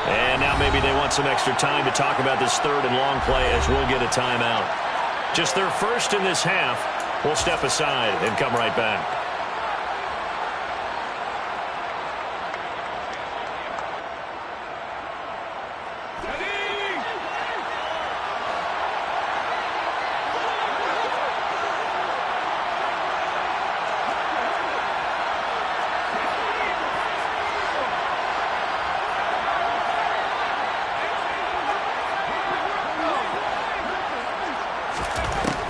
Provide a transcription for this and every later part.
And now maybe they want some extra time to talk about this third and long play as we'll get a timeout. Just their first in this half. We'll step aside and come right back.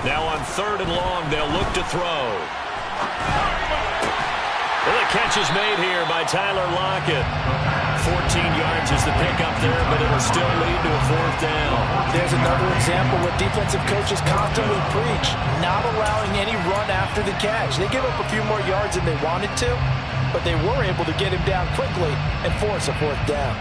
Now on third and long, they'll look to throw. Well, the catch is made here by Tyler Lockett. 14 yards is the pickup there, but it'll still lead to a fourth down. There's another example what defensive coaches constantly preach, not allowing any run after the catch. They give up a few more yards than they wanted to, but they were able to get him down quickly and force a fourth down.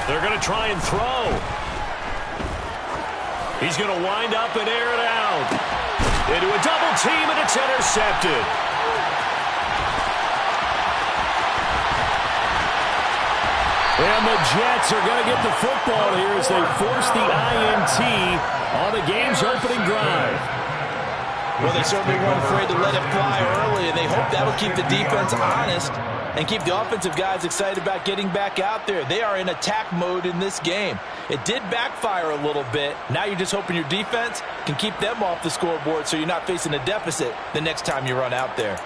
They're going to try and throw. He's going to wind up and air it out. Into a double team, and it's intercepted. And the Jets are going to get the football here as they force the INT on the game's opening drive. Well, they certainly weren't afraid to let it fly early, and they hope that'll keep the defense honest and keep the offensive guys excited about getting back out there. They are in attack mode in this game. It did backfire a little bit. Now you're just hoping your defense can keep them off the scoreboard so you're not facing a deficit the next time you run out there.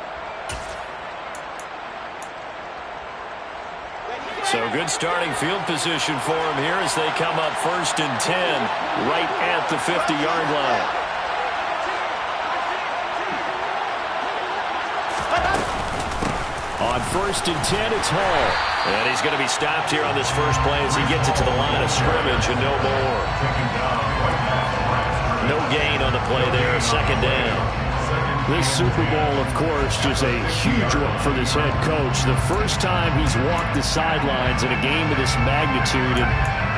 So good starting field position for them here as they come up 1st and 10 right at the 50-yard line. On 1st and 10, it's Hall. And he's going to be stopped here on this first play as he gets it to the line of scrimmage and no more. No gain on the play there, 2nd down. This Super Bowl, of course, just a huge one for this head coach. The first time he's walked the sidelines in a game of this magnitude. And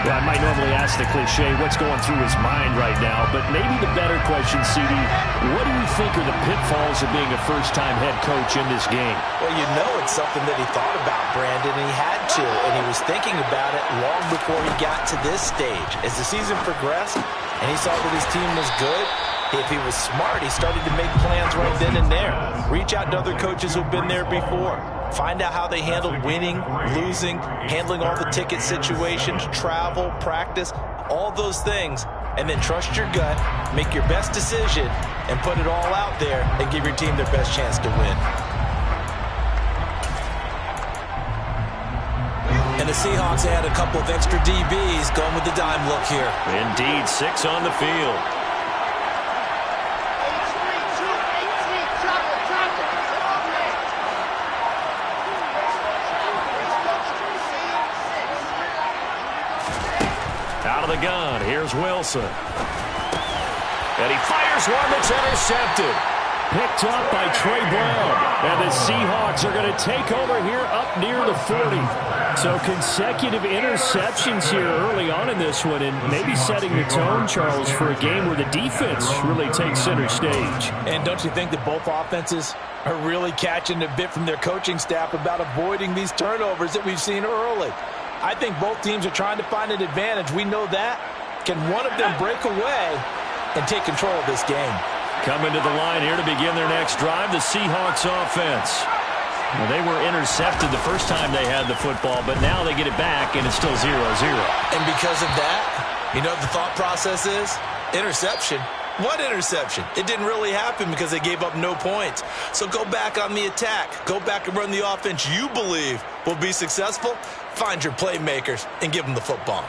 well, I might normally ask the cliche, what's going through his mind right now? But maybe the better question, CD, what do you think are the pitfalls of being a first-time head coach in this game? Well, you know it's something that he thought about, Brandon, and he had to. And he was thinking about it long before he got to this stage. As the season progressed and he saw that his team was good, if he was smart, he started to make plans right then and there. Reach out to other coaches who've been there before. Find out how they handled winning, losing, handling all the ticket situations, travel, practice, all those things. And then trust your gut, make your best decision, and put it all out there and give your team their best chance to win. And the Seahawks add a couple of extra DBs going with the dime look here. Indeed, 6 on the field. Out of the gun, here's Wilson. And he fires one that's intercepted. Picked up by Trey Brown. And the Seahawks are going to take over here up near the 40. So consecutive interceptions here early on in this one, and maybe setting the tone, Charles, for a game where the defense really takes center stage. And don't you think that both offenses are really catching a bit from their coaching staff about avoiding these turnovers that we've seen early? I think both teams are trying to find an advantage. We know that. Can one of them break away and take control of this game? Coming to the line here to begin their next drive, the Seahawks offense. Well, they were intercepted the first time they had the football, but now they get it back, and it's still 0-0. And because of that, you know what the thought process is? Interception. What interception? It didn't really happen because they gave up no points. So go back on the attack. Go back and run the offense you believe will be successful. Find your playmakers and give them the football.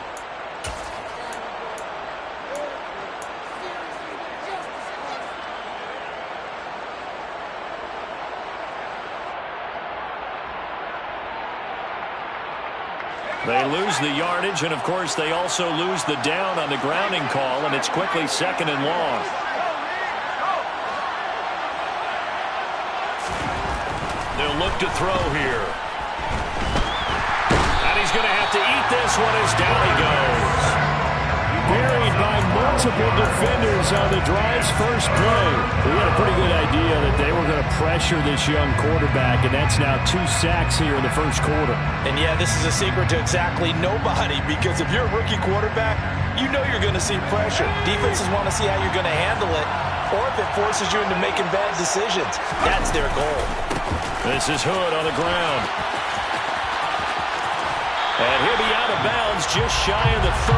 They lose the yardage, and of course they also lose the down on the grounding call, and it's quickly 2nd and long. They'll look to throw here. And he's going to have to eat this one as down he goes. Buried by multiple defenders on the drive's first play. We had a pretty good idea that they were going to pressure this young quarterback, and that's now 2 sacks here in the first quarter. And yeah, this is a secret to exactly nobody, because if you're a rookie quarterback, you know you're going to see pressure. Defenses want to see how you're going to handle it, or if it forces you into making bad decisions. That's their goal. This is Hood on the ground. And he'll be out of bounds just shy of the 30.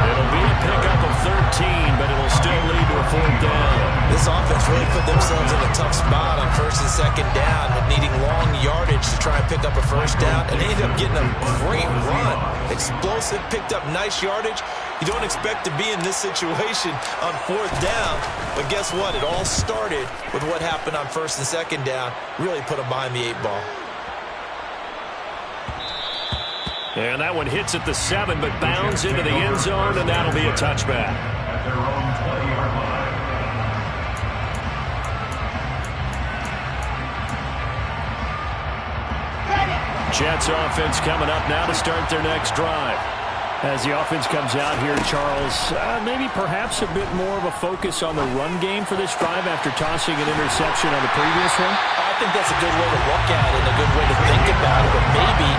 It'll be a pickup of 13, but it'll still lead to a 4th down. This offense really put themselves in a tough spot on 1st and 2nd down, needing long yardage to try and pick up a 1st down, and they ended up getting a great run. Explosive, picked up nice yardage. You don't expect to be in this situation on 4th down, but guess what? It all started with what happened on 1st and 2nd down. Really put them behind the 8 ball. And that one hits at the 7, but bounds into the end zone, and that'll be a touchback. Jets offense coming up now to start their next drive. As the offense comes out here, Charles, maybe perhaps a bit more of a focus on the run game for this drive after tossing an interception on the previous one? I think that's a good way to look at it, a good way to think about it, but maybe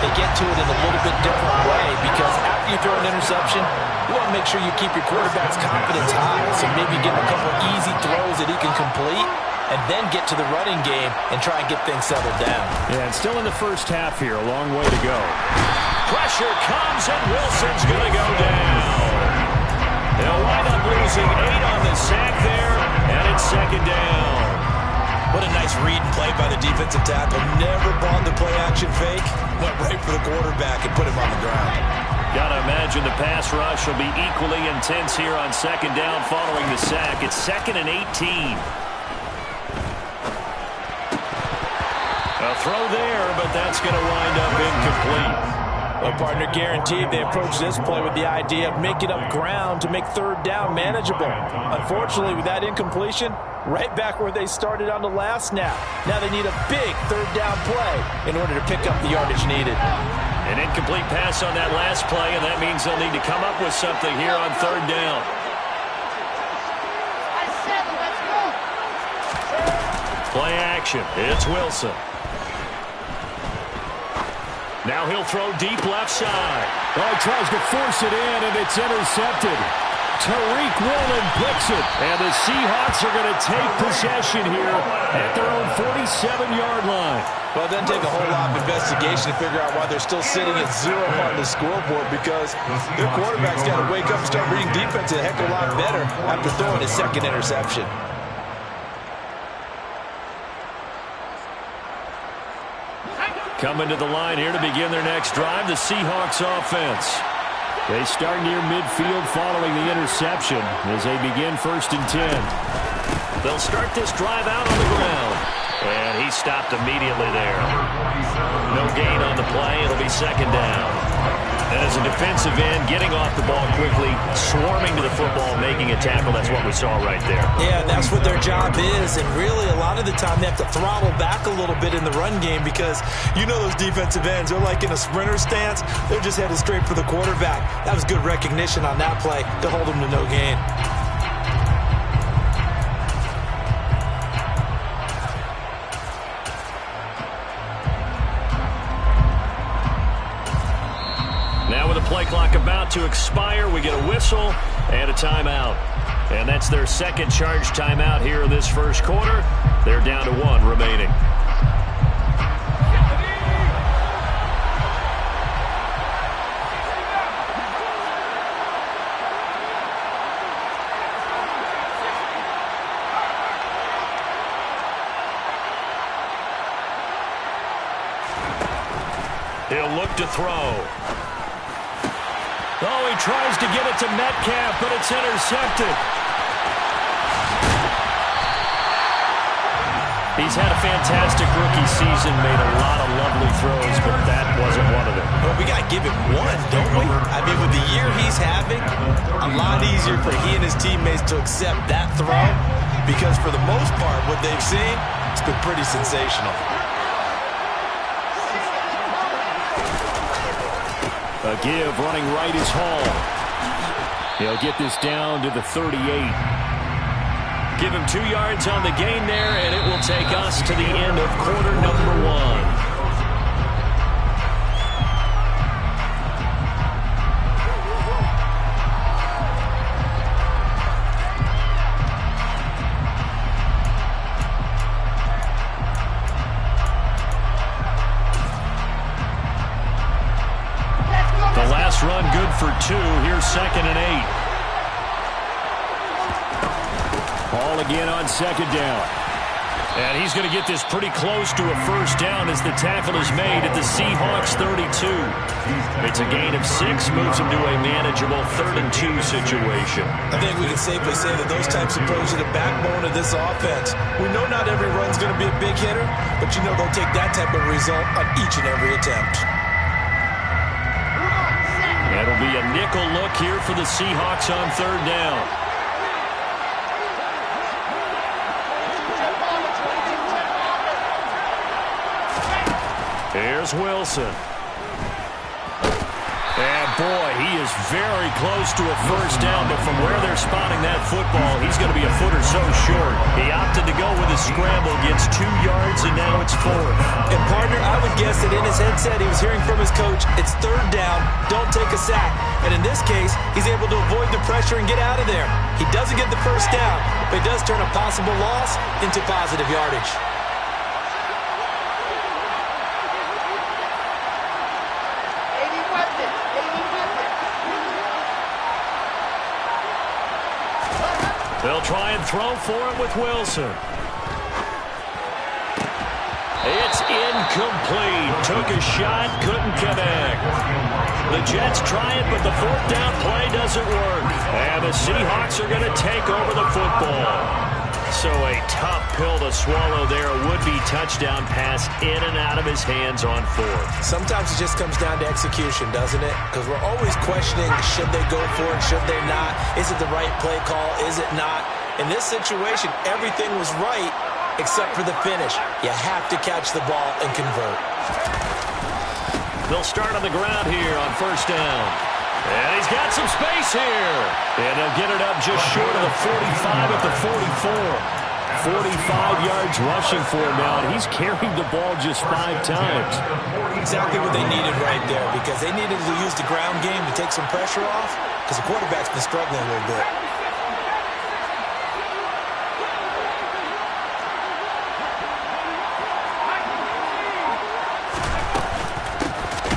they get to it in a little bit different way, because after you throw an interception, you want to make sure you keep your quarterback's confidence high. So maybe give him a couple easy throws that he can complete, and then get to the running game and try and get things settled down. Yeah, and still in the first half here, a long way to go. Pressure comes, and Wilson's going to go down. They'll wind up losing 8 on the sack there, and it's 2nd down. What a nice read and play by the defensive tackle. Never bothered the play-action fake. Went right for the quarterback and put him on the ground. Got to imagine the pass rush will be equally intense here on 2nd down following the sack. It's 2nd and 18. A throw there, but that's going to wind up incomplete. Well, partner, guaranteed they approach this play with the idea of making up ground to make 3rd down manageable. Unfortunately, with that incompletion, right back where they started on the last snap. Now they need a big 3rd down play in order to pick up the yardage needed. An incomplete pass on that last play, and that means they'll need to come up with something here on 3rd down. Play action. It's Wilson. Now he'll throw deep left side. Oh, he tries to force it in, and it's intercepted. Tariq Woolen picks it. And the Seahawks are going to take possession here at their own 47-yard line. Well, it doesn't take a whole lot of investigation to figure out why they're still sitting at 0 on the scoreboard, because their quarterback's got to wake up and start reading defense a heck of a lot better after throwing his 2nd interception. Coming to the line here to begin their next drive, the Seahawks offense. They start near midfield following the interception as they begin 1st and 10. They'll start this drive out on the ground. And he stopped immediately there. No gain on the play. It'll be 2nd down. And as a defensive end, getting off the ball quickly, swarming to the football, making a tackle, that's what we saw right there. Yeah, and that's what their job is. And really, a lot of the time, they have to throttle back a little bit in the run game, because you know those defensive ends, they're like in a sprinter stance. They're just headed straight for the quarterback. That was good recognition on that play to hold them to no gain. Now with the play clock about to expire, we get a whistle and a timeout. And that's their 2nd charge timeout here in this first quarter. They're down to 1 remaining. He'll look to throw. Oh, he tries to get it to Metcalf, but it's intercepted. He's had a fantastic rookie season, made a lot of lovely throws, but that wasn't one of them. Well, we got to give it one, don't we? I mean, with the year he's having, a lot easier for he and his teammates to accept that throw, because for the most part, what they've seen, it's been pretty sensational. A give running right is Hall. He'll get this down to the 38. Give him 2 yards on the gain there, and it will take us to the end of quarter number 1. Run good for 2. Here's 2nd and 8. Hall again on 2nd down. And he's going to get this pretty close to a first down as the tackle is made at the Seahawks 32. It's a gain of 6, moves him to a manageable 3rd and 2 situation. I think we can safely say that those types of plays are the backbone of this offense. We know not every run's going to be a big hitter, but you know they'll take that type of result on each and every attempt. That'll be a nickel look here for the Seahawks on 3rd down. Here's Wilson. And boy, he is very close to a first down, but from where they're spotting that football, he's going to be a foot or so short. He opted to go with a scramble, gets 2 yards, and now it's 4th. And partner, I would guess that in his headset he was hearing from his coach, it's 3rd down, don't take a sack. And in this case, he's able to avoid the pressure and get out of there. He doesn't get the first down, but he does turn a possible loss into positive yardage. They'll try and throw for it with Wilson. It's incomplete. Took a shot, couldn't connect. The Jets try it, but the 4th down play doesn't work. And the Seahawks are going to take over the football. So a tough pill to swallow there. A would-be touchdown pass in and out of his hands on 4th. Sometimes it just comes down to execution, doesn't it? Because we're always questioning, should they go for it, should they not? Is it the right play call, is it not? In this situation, everything was right except for the finish. You have to catch the ball and convert. They'll start on the ground here on 1st down. And he's got some space here. And he'll get it up just short of the 45 at the 44. 45 yards rushing for him now, and he's carried the ball just 5 times. Exactly what they needed right there, because they needed to use the ground game to take some pressure off, because the quarterback's been struggling a little bit.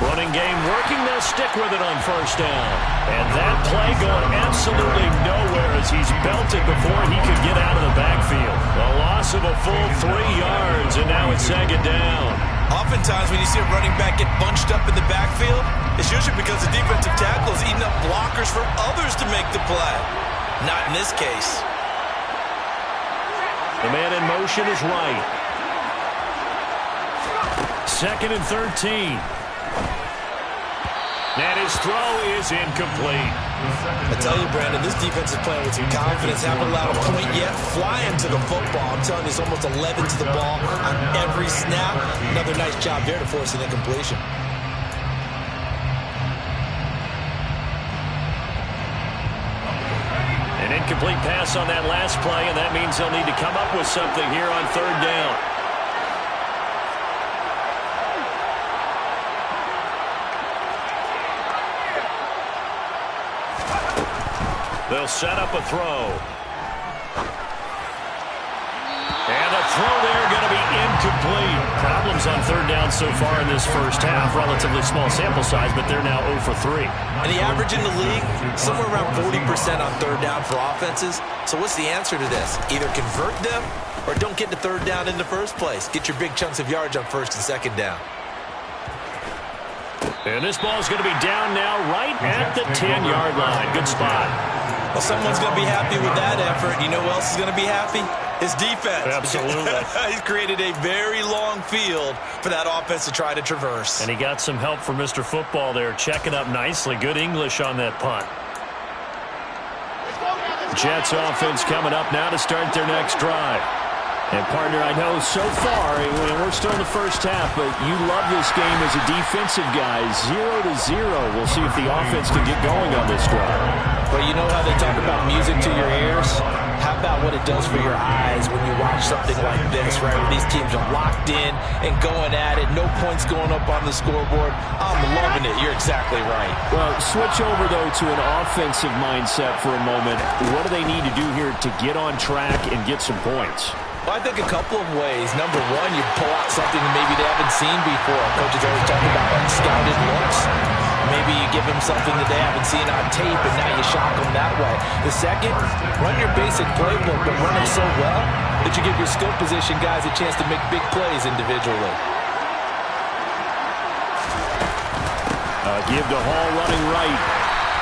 Running game working, they'll stick with it on 1st down. And that play going absolutely nowhere as he's belted before he could get out of the backfield. A loss of a full 3 yards, and now it's 2nd down. Oftentimes when you see a running back get bunched up in the backfield, it's usually because the defensive tackle is eating up blockers for others to make the play. Not in this case. The man in motion is right. 2nd and 13. And his throw is incomplete. I tell you, Brandon, this defense is playing with some confidence. Haven't allowed a point yet. Flying to the football. I'm telling you, it's almost 11 to the ball on every snap. Another nice job there to force an incompletion. An incomplete pass on that last play, and that means they'll need to come up with something here on 3rd down. They'll set up a throw. And the throw there going to be incomplete. Problems on 3rd down so far in this first half. Relatively small sample size, but they're now 0 for 3. And the average in the league, somewhere around 40% on 3rd down for offenses. So what's the answer to this? Either convert them or don't get to 3rd down in the first place. Get your big chunks of yards on 1st and 2nd down. And this ball is going to be down now right at the 10-yard line. Good spot. Well, someone's going to be happy with that effort. You know who else is going to be happy? His defense. Absolutely. He's created a very long field for that offense to try to traverse. And he got some help from Mr. Football there, checking up nicely. Good English on that punt. Jets offense coming up now to start their next drive. And, partner, I know so far, and we're still in the first half, but you love this game as a defensive guy. 0-0. We'll see if the offense can get going on this drive. Well, you know how they talk about music to your ears? How about what it does for your eyes when you watch something like this, right? Where these teams are locked in and going at it. No points going up on the scoreboard. I'm loving it. You're exactly right. Well, switch over, though, to an offensive mindset for a moment. What do they need to do here to get on track and get some points? Well, I think a couple of ways. Number one, you pull out something that maybe they haven't seen before. Coaches always talk about unscouted looks. Maybe you give them something that they haven't seen on tape, and now you shock them that way. The second, run your basic playbook, but run it so well that you give your skill position guys a chance to make big plays individually. Give to Hall running right.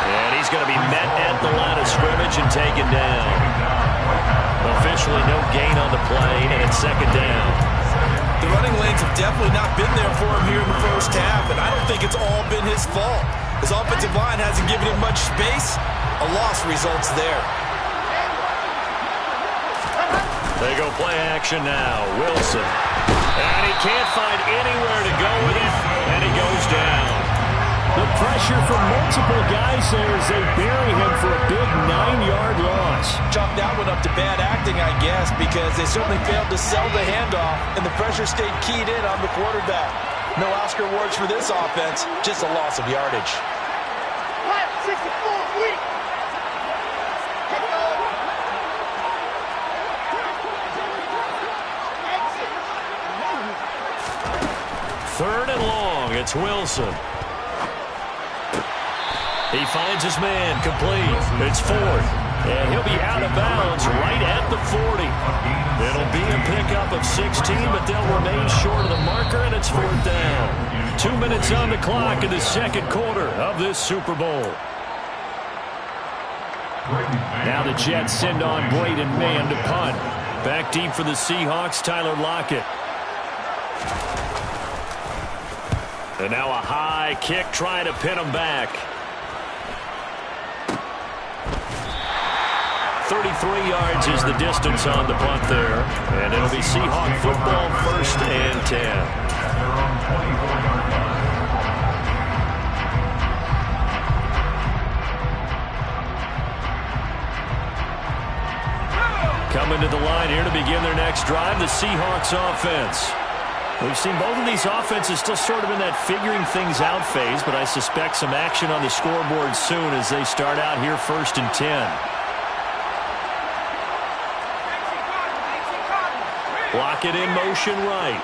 And he's going to be met at the line of scrimmage and taken down. Officially no gain on the play, and it's second down. The running lanes have definitely not been there for him here in the first half, and I don't think it's all been his fault. His offensive line hasn't given him much space. A loss results there. They go play action now. Wilson. And he can't find anywhere to go with it, and he goes down. The pressure from multiple guys there as they bury him for a big 9-yard loss. Chalk that one up to bad acting, I guess, because they certainly failed to sell the handoff, and the pressure stayed keyed in on the quarterback. No Oscar awards for this offense, just a loss of yardage. 64, weak. Third and long, it's Wilson. He finds his man, complete. It's fourth, and he'll be out of bounds right at the 40. It'll be a pickup of 16, but they'll remain short of the marker, and it's fourth down. 2 minutes on the clock in the second quarter of this Super Bowl. Now the Jets send on Braden Mann to punt. Back deep for the Seahawks, Tyler Lockett. And now a high kick trying to pin him back. 33 yards is the distance on the punt there. And it'll be Seahawk football, 1st and 10. Coming to the line here to begin their next drive, the Seahawks offense. We've seen both of these offenses still sort of in that figuring things out phase, but I suspect some action on the scoreboard soon as they start out here 1st and 10. Lockett in motion right.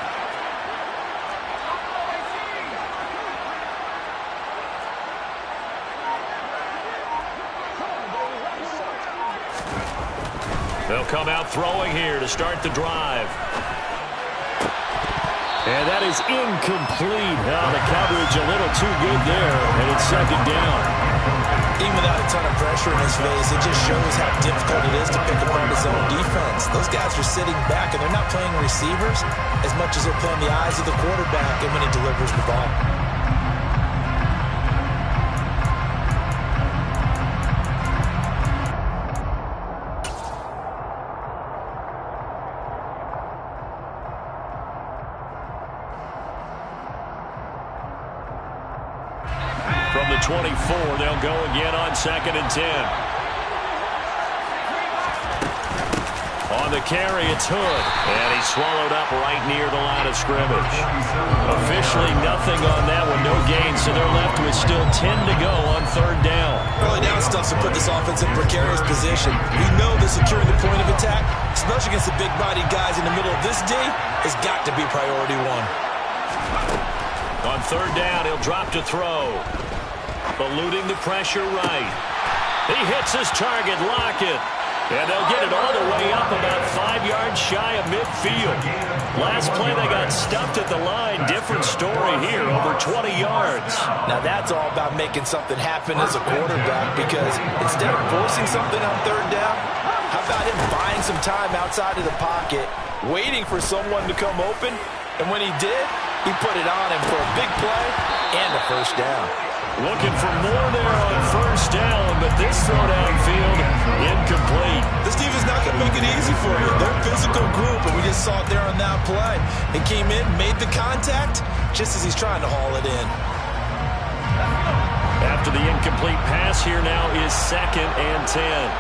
They'll come out throwing here to start the drive. And that is incomplete. Now the coverage a little too good there, and it's second down. Even without a ton of pressure in his face, it just shows how difficult it is to pick apart his own defense. Those guys are sitting back, and they're not playing receivers as much as they're playing the eyes of the quarterback and when he delivers the ball. From the 24, they'll go again on 2nd and 10. On the carry, it's Hood. And he's swallowed up right near the line of scrimmage. Officially nothing on that one, no gain, so they're left with still 10 to go on 3rd down. Early down stuff to put this offense in precarious position. We know that securing the point of attack, especially against the big-bodied guys in the middle of this D, has got to be priority one. On 3rd down, he'll drop to throw. Eluding the pressure right. He hits his target, Lockett. And they'll get it all the way up about 5 yards shy of midfield. Last play, they got stuffed at the line. Different story here, over 20 yards. Now that's all about making something happen as a quarterback, because instead of forcing something on 3rd down, how about him buying some time outside of the pocket, waiting for someone to come open, and when he did, he put it on him for a big play and a 1st down. Looking for more there on first down, but this throw downfield incomplete. This defense not going to make it easy for you. They're a physical group, and we just saw it there on that play. He came in, made the contact, just as he's trying to haul it in. After the incomplete pass, here now is 2nd and 10.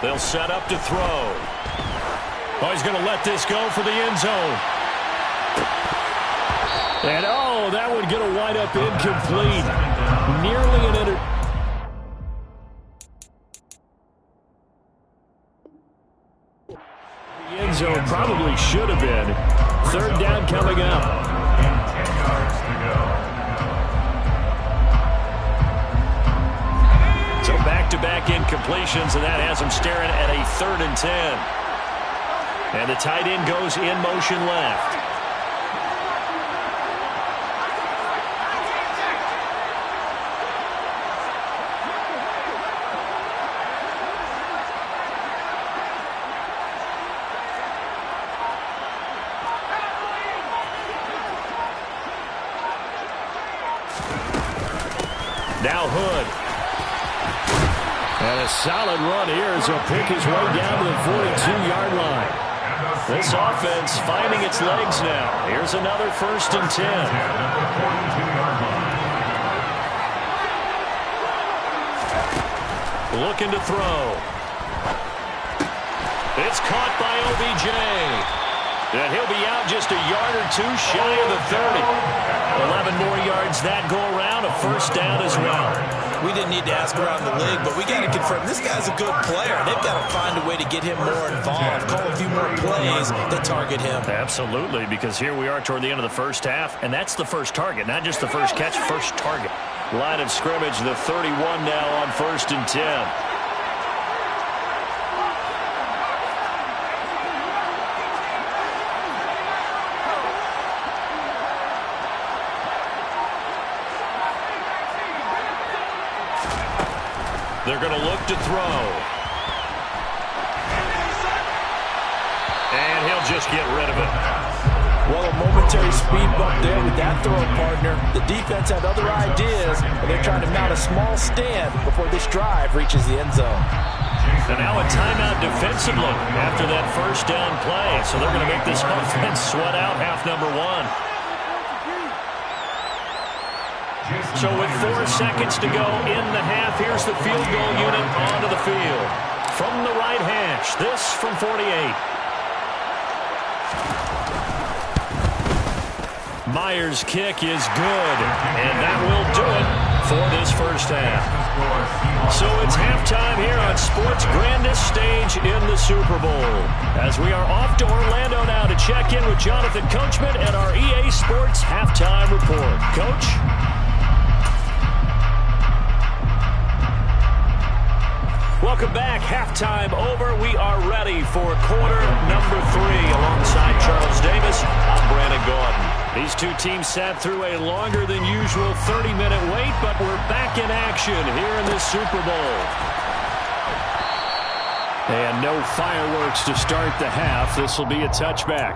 They'll set up to throw. Oh, he's going to let this go for the end zone. And, oh, that would get a wind up incomplete. Nearly an The end zone probably should have been. 3rd down coming up. So back-to-back incompletions, and that has him staring at a 3rd and 10. And the tight end goes in motion left. Now Hood. And a solid run here as he'll pick his way down to the 42-yard line. This offense finding its legs now. Here's another 1st and 10. Looking to throw. It's caught by OBJ. And he'll be out just a yard or two shy of the 30. 11 more yards that go around, a 1st down as well. We didn't need to ask around the league, but we got to confirm this guy's a good player. They've got to find a way to get him more involved, call a few more plays that target him. Absolutely, because here we are toward the end of the first half, and that's the first target, not just the first catch, first target. Line of scrimmage, the 31 now on 1st and 10. They're going to look to throw. And he'll just get rid of it. Well, a momentary speed bump there with that throw partner. The defense had other ideas, and they're trying to mount a small stand before this drive reaches the end zone. And now a timeout defensively after that 1st down play. So they're going to make this offense sweat out half number 1. So with 4 seconds to go in the half, here's the field goal unit onto the field. From the right hash, this from 48. Myers' kick is good, and that will do it for this first half. So it's halftime here on sports' grandest stage in the Super Bowl. As we are off to Orlando now to check in with Jonathan Coachman and our EA Sports Halftime Report. Coach? Welcome back. Halftime over. We are ready for quarter number 3. Alongside Charles Davis, I'm Brandon Gordon. These two teams sat through a longer than usual 30-minute wait, but we're back in action here in this Super Bowl. And no fireworks to start the half. This will be a touchback.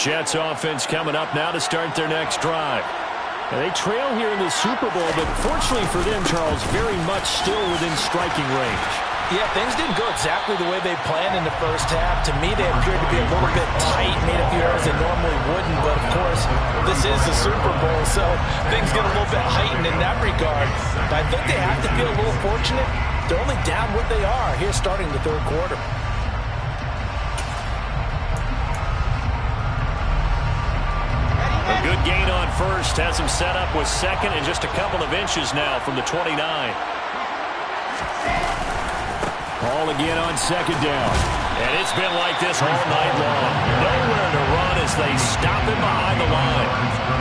Jets offense coming up now to start their next drive. And they trail here in the Super Bowl, but fortunately for them, Charles, very much still within striking range. Yeah, things didn't go exactly the way they planned in the first half. To me, they appeared to be a little bit tight, made a few errors they normally wouldn't. But, of course, this is the Super Bowl, so things get a little bit heightened in that regard. But I think they have to feel a little fortunate. They're only down what they are here starting the 3rd quarter. A good gain on first has him set up with 2nd and just a couple of inches now from the 29. Ball again on second down. And it's been like this all night long. Nowhere to run as they stop him behind the line.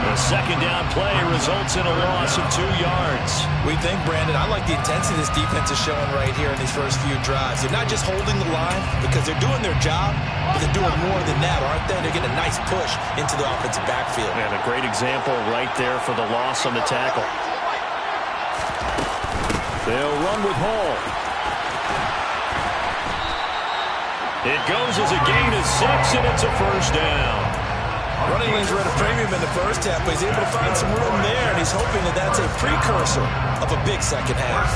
The second down play results in a loss of 2 yards. We think, Brandon, I like the intensity this defense is showing right here in these first few drives. They're not just holding the line because they're doing their job, but they're doing more than that, aren't they? They're getting a nice push into the offensive backfield. And a great example right there for the loss on the tackle. They'll run with Hall. It goes as a gain of 6, and it's a first down. Running lanes were at a premium in the first half, but he's able to find some room there, and he's hoping that that's a precursor of a big second half.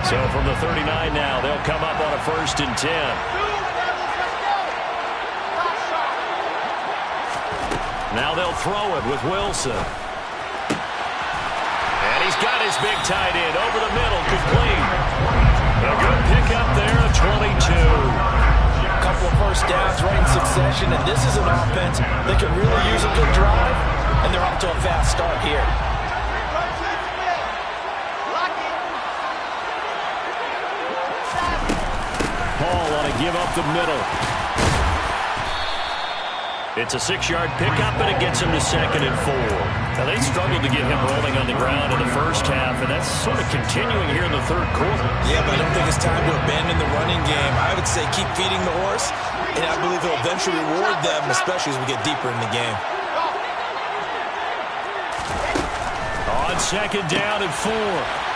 So from the 39 now, they'll come up on a 1st and 10. Now they'll throw it with Wilson. And he's got his big tight end over the middle, complete. A good pickup there, a 22. A couple of first downs right in succession, and this is an offense that can really use a good drive, and they're off to a fast start here. Hall on a give up the middle. It's a 6-yard pickup, and it gets him to 2nd and 4. Now, they struggled to get him rolling on the ground in the first half, and that's sort of continuing here in the third quarter. Yeah, but I don't think it's time to abandon the running game. I would say keep feeding the horse, and I believe he'll eventually reward them, especially as we get deeper in the game. On 2nd down and 4,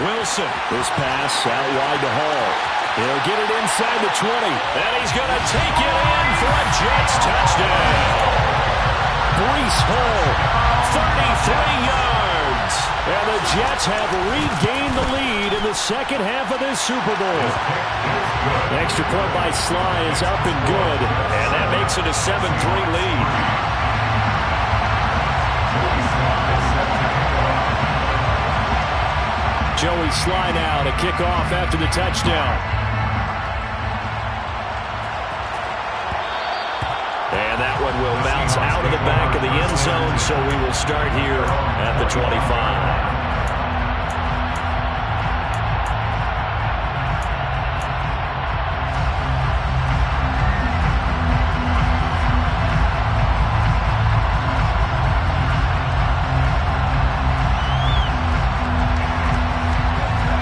Wilson. This pass out wide to Hall. He'll get it inside the 20. And he's going to take it in for a Jets touchdown. Breece Hall, 33 yards. and the Jets have regained the lead in the second half of this Super Bowl. Extra point by Sly is up and good. And that makes it a 7-3 lead. Joey Sly now to kick off after the touchdown. And that one will bounce out of the back of the end zone, so we will start here at the 25.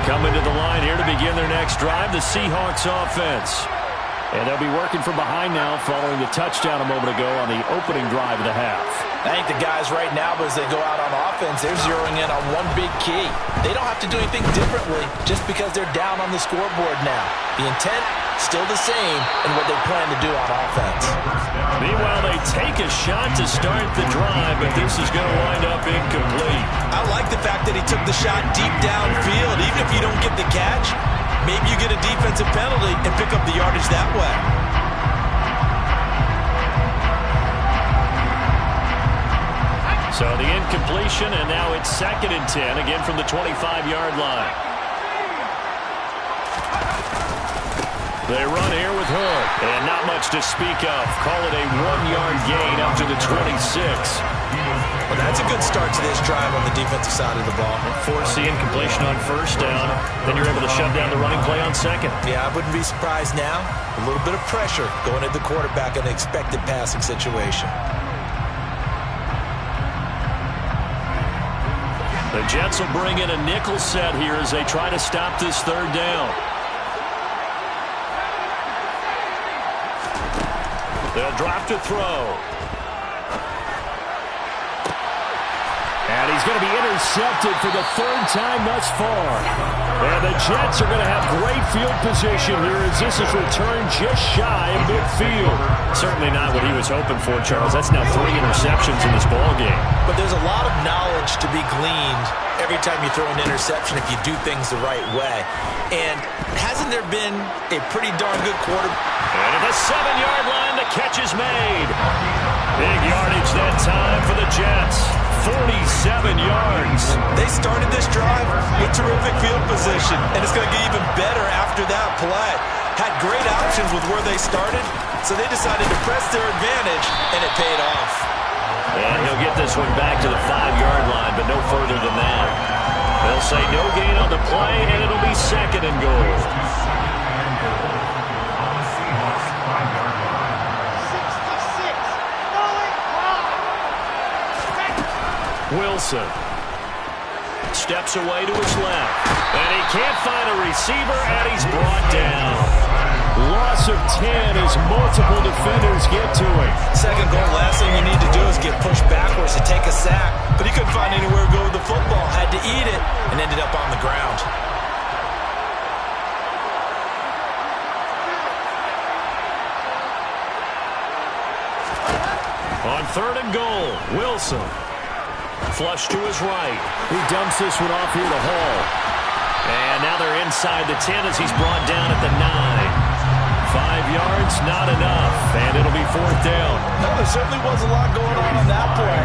Coming to the line here to begin their next drive, the Seahawks offense. And they'll be working from behind now following the touchdown a moment ago on the opening drive of the half. I think the guys right now, as they go out on offense, they're zeroing in on one big key. They don't have to do anything differently just because they're down on the scoreboard now. The intent, still the same in what they plan to do on offense. Meanwhile, they take a shot to start the drive, but this is going to wind up incomplete. I like the fact that he took the shot deep downfield. Even if you don't get the catch, maybe you get a defensive penalty and pick up the yardage that way. So the incompletion, and now it's 2nd and 10, again from the 25-yard line. They run here with Hood, and not much to speak of. Call it a 1-yard gain up to the 26. Well, that's a good start to this drive on the defensive side of the ball. Force the incompletion on 1st down. Then you're able to shut down the running play on 2nd. Yeah, I wouldn't be surprised now. A little bit of pressure going at the quarterback in an expected passing situation. The Jets will bring in a nickel set here as they try to stop this 3rd down. They'll drop to throw. And he's going to be intercepted for the 3rd time thus far. And the Jets are going to have great field position here as this is returned just shy of midfield. Certainly not what he was hoping for, Charles. That's now 3 interceptions in this ballgame. But there's a lot of knowledge to be gleaned every time you throw an interception if you do things the right way. And hasn't there been a pretty darn good quarter? And at the 7-yard line, the catch is made. Big yardage that time for the Jets. 47 yards. They started this drive with terrific field position, and it's going to get even better after that play. Had great options with where they started, so they decided to press their advantage, and it paid off. And he'll get this one back to the 5-yard line, but no further than that. They'll say no gain on the play, and it'll be 2nd second and goal. Wilson steps away to his left, and he can't find a receiver, and he's brought down. Loss of 10 as multiple defenders get to him. Second goal, last thing you need to do is get pushed backwards to take a sack, but he couldn't find anywhere to go with the football, had to eat it, and ended up on the ground. On third and goal, Wilson. Flush to his right. He dumps this one off here to Hall. And now they're inside the 10 as he's brought down at the 9. 5 yards, not enough. And it'll be fourth down. No, there certainly was a lot going on that play.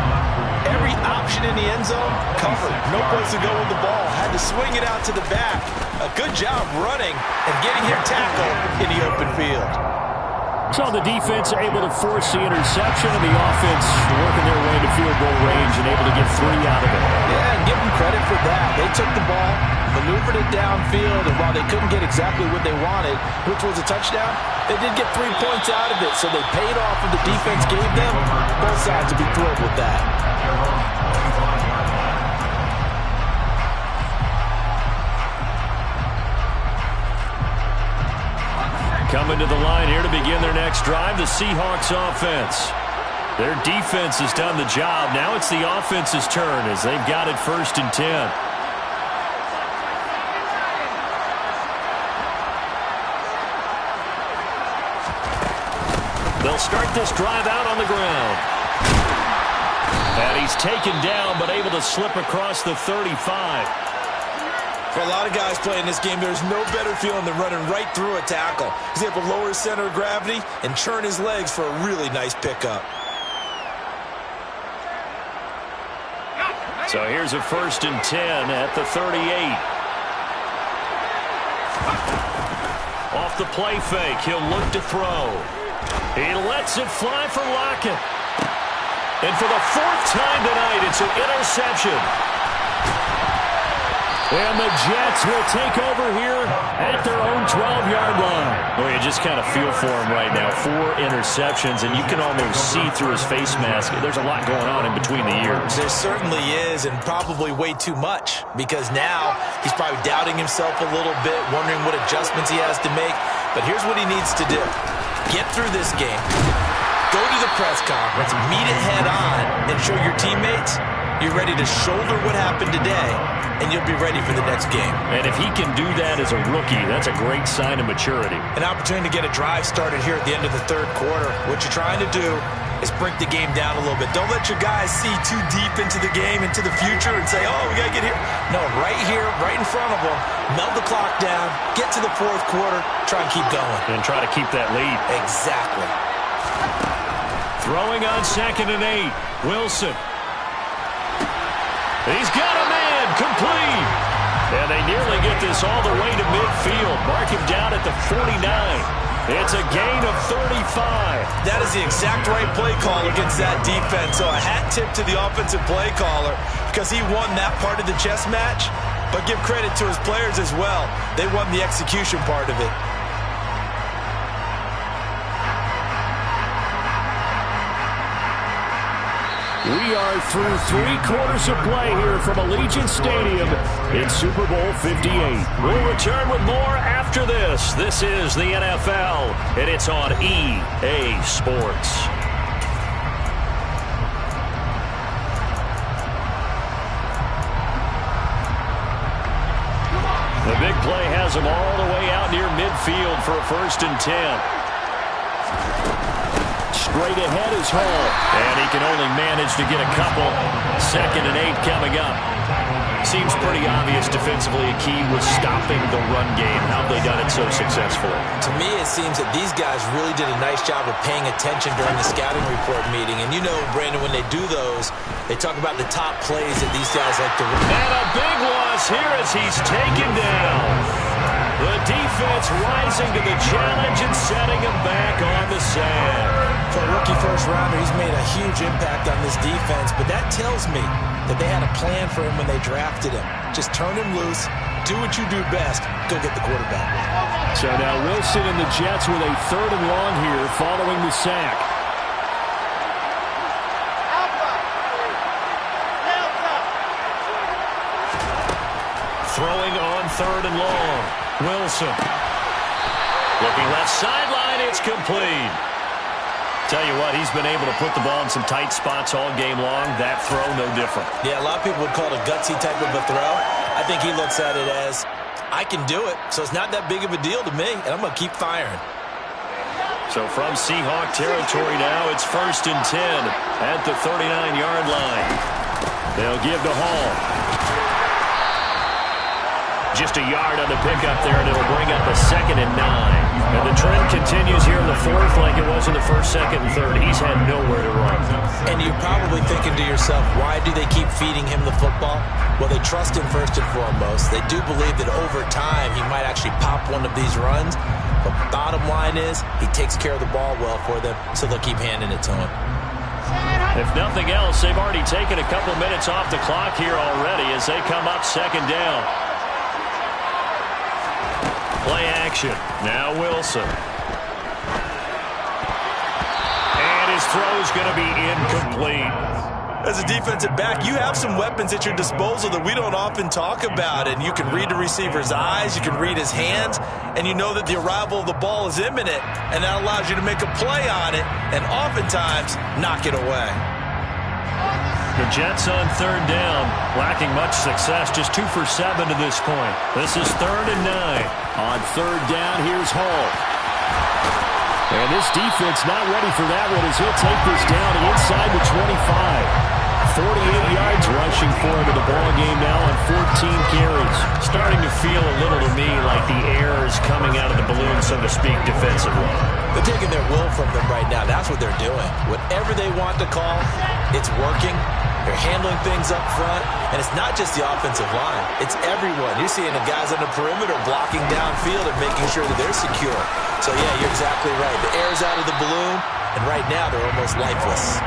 Every option in the end zone covered. No place to go with the ball. Had to swing it out to the back. A good job running and getting him tackled in the open field. So the defense able to force the interception, and the offense working their way to field goal range and able to get 3 out of it. Yeah, and give them credit for that. They took the ball, maneuvered it downfield, and while they couldn't get exactly what they wanted, which was a touchdown, they did get 3 points out of it, so they paid off what the defense gave them. Both sides will be thrilled with that. Coming to the line here to begin their next drive, the Seahawks offense. Their defense has done the job. Now it's the offense's turn as they've got it 1st and 10. They'll start this drive out on the ground. And he's taken down but able to slip across the 35. For a lot of guys playing this game, there's no better feeling than running right through a tackle. He's able to lower his center of gravity and churn his legs for a really nice pickup. So here's a 1st and 10 at the 38. Off the play fake, he'll look to throw. He lets it fly for Lockett. And for the 4th time tonight, it's an interception. And the Jets will take over here at their own 12-yard line. Well, you just kind of feel for him right now. 4 interceptions, and you can almost see through his face mask. There's a lot going on in between the ears. There certainly is, and probably way too much, because now he's probably doubting himself a little bit, wondering what adjustments he has to make. But here's what he needs to do. Get through this game. Go to the press conference, meet it head on, and show your teammates you're ready to shoulder what happened today, and you'll be ready for the next game. And if he can do that as a rookie, that's a great sign of maturity. An opportunity to get a drive started here at the end of the 3rd quarter. What you're trying to do is break the game down a little bit. Don't let your guys see too deep into the game, into the future, and say, oh, we got to get here. No, right here, right in front of them, melt the clock down, get to the 4th quarter, try and keep going. And try to keep that lead. Exactly. Throwing on 2nd and 8. Wilson. He's got a man, complete. And they nearly get this all the way to midfield. Mark him down at the 49. It's a gain of 35. That is the exact right play call against that defense. So a hat tip to the offensive play caller because he won that part of the chess match. But give credit to his players as well. They won the execution part of it. We are through 3 quarters of play here from Allegiant Stadium in Super Bowl 58. We'll return with more after this. This is the NFL, and it's on EA Sports. The big play has him all the way out near midfield for a 1st and 10. Straight ahead is Hall, and he can only manage to get a couple. 2nd and 8 coming up. Seems pretty obvious defensively a key was stopping the run game. How have they done it so successfully? To me, it seems that these guys really did a nice job of paying attention during the scouting report meeting. And you know, Brandon, when they do those, they talk about the top plays that these guys like to run. And a big loss here as he's taken down. The defense rising to the challenge and setting him back on the sand. For a rookie first-rounder, he's made a huge impact on this defense, but that tells me that they had a plan for him when they drafted him. Just turn him loose, do what you do best. Go get the quarterback. So now Wilson and the Jets with a 3rd and long here following the sack. Throwing on 3rd and long. Wilson. Looking left sideline. It's complete. Tell you what, he's been able to put the ball in some tight spots all game long. That throw, no different. Yeah, a lot of people would call it a gutsy type of a throw. I think he looks at it as, I can do it, so it's not that big of a deal to me, and I'm going to keep firing. So from Seahawk territory now, it's 1st and 10 at the 39-yard line. They'll give to Hall. Just a yard on the pickup there, and it'll bring up a 2nd and 9. And the trend continues here in the 4th like it was in the 1st, 2nd, and 3rd. He's had nowhere to run. And you're probably thinking to yourself, why do they keep feeding him the football? Well, they trust him first and foremost. They do believe that over time he might actually pop one of these runs. But the bottom line is he takes care of the ball well for them, so they'll keep handing it to him. If nothing else, they've already taken a couple minutes off the clock here already as they come up 2nd down. Play action. Now Wilson. And his throw's going to be incomplete. As a defensive back, you have some weapons at your disposal that we don't often talk about. And you can read the receiver's eyes, you can read his hands, and you know that the arrival of the ball is imminent. And that allows you to make a play on it and oftentimes knock it away. The Jets on 3rd down, lacking much success, just 2 for 7 to this point. This is 3rd and 9. On 3rd down, here's Hall. And this defense not ready for that one as he'll take this down inside the 25. 48 yards rushing for him in the ball game now on 14 carries. Starting to feel a little to me like the air is coming out of the balloon, so to speak, defensively. They're taking their will from them right now. That's what they're doing. Whatever they want to call, it's working. They're handling things up front, and it's not just the offensive line. It's everyone. You're seeing the guys on the perimeter blocking downfield and making sure that they're secure. So, yeah, you're exactly right. The air's out of the balloon, and right now they're almost lifeless.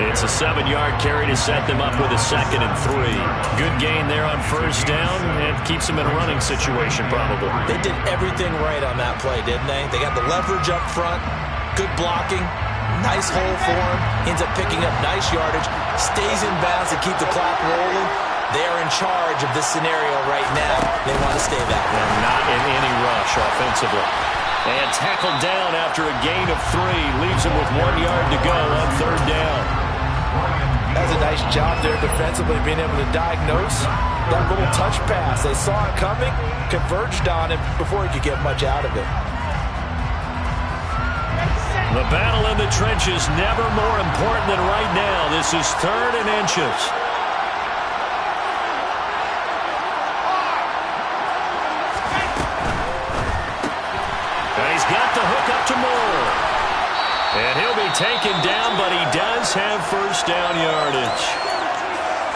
It's a 7-yard carry to set them up with a 2nd and 3. Good gain there on 1st down, and keeps them in a running situation probably. They did everything right on that play, didn't they? They got the leverage up front, good blocking, nice hole for him. He ends up picking up nice yardage, stays in bounds to keep the clock rolling. They are in charge of this scenario right now. They want to stay that way. And not in any rush offensively. And tackled down after a gain of 3. Leaves him with 1 yard to go on 3rd down. That's a nice job there defensively, being able to diagnose that little touch pass. They saw it coming, converged on him before he could get much out of it. The battle in the trenches never more important than right now. This is 3rd and inches. And he's got the hook up to Moore. And he'll be taken down, but he does have 1st down yardage.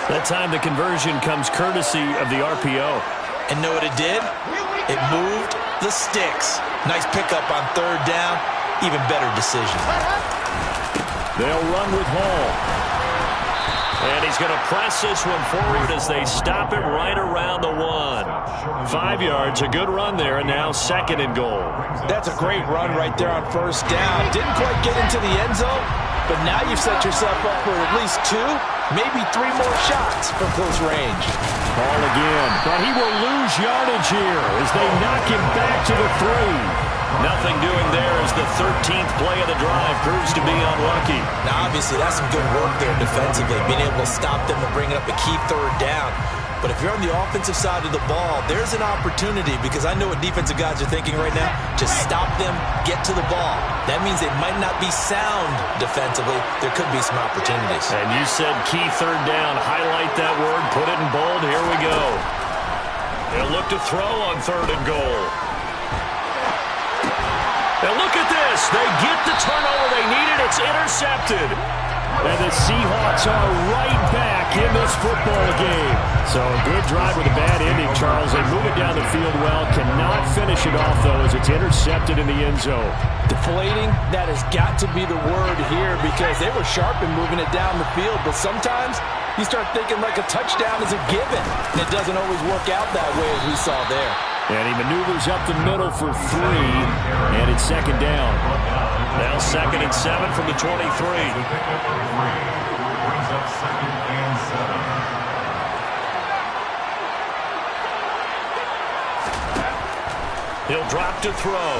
That time the conversion comes courtesy of the RPO. And know what it did? It moved the sticks. Nice pickup on 3rd down. Even better decision. They'll run with Hall. And he's going to press this one forward as they stop it right around the 1. 5 yards, a good run there, and now 2nd and goal. That's a great run right there on 1st down. Didn't quite get into the end zone, but now you've set yourself up for at least 2, maybe 3 more shots from close range. Ball again, but he will lose yardage here as they knock him back to the 3. Nothing doing there as the 13th play of the drive proves to be unlucky. Now, obviously, that's some good work there defensively, being able to stop them and bring up a key 3rd down. But if you're on the offensive side of the ball, there's an opportunity, because I know what defensive guys are thinking right now, to stop them, get to the ball. That means they might not be sound defensively. There could be some opportunities. And you said key 3rd down. Highlight that word, put it in bold. Here we go. They'll look to throw on 3rd and goal. And look at this. They get the turnover they needed. It's intercepted. And the Seahawks are right back in this football game. So a good drive with a bad ending, Charles. They move it down the field well. Cannot finish it off, though, as it's intercepted in the end zone. Deflating, that has got to be the word here because they were sharp in moving it down the field. But sometimes you start thinking like a touchdown is a given. And it doesn't always work out that way as we saw there. And he maneuvers up the middle for 3, and it's second down. Now 2nd and 7 from the 23. He'll drop to throw.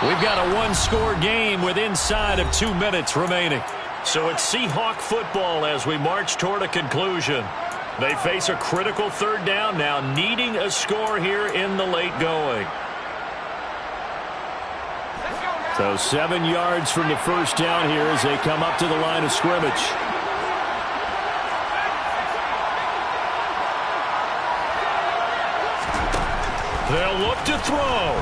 We've got a one-score game with inside of 2 minutes remaining. So it's Seahawk football as we march toward a conclusion. They face a critical 3rd down now, needing a score here in the late going. So 7 yards from the first down here as they come up to the line of scrimmage. They'll look to throw.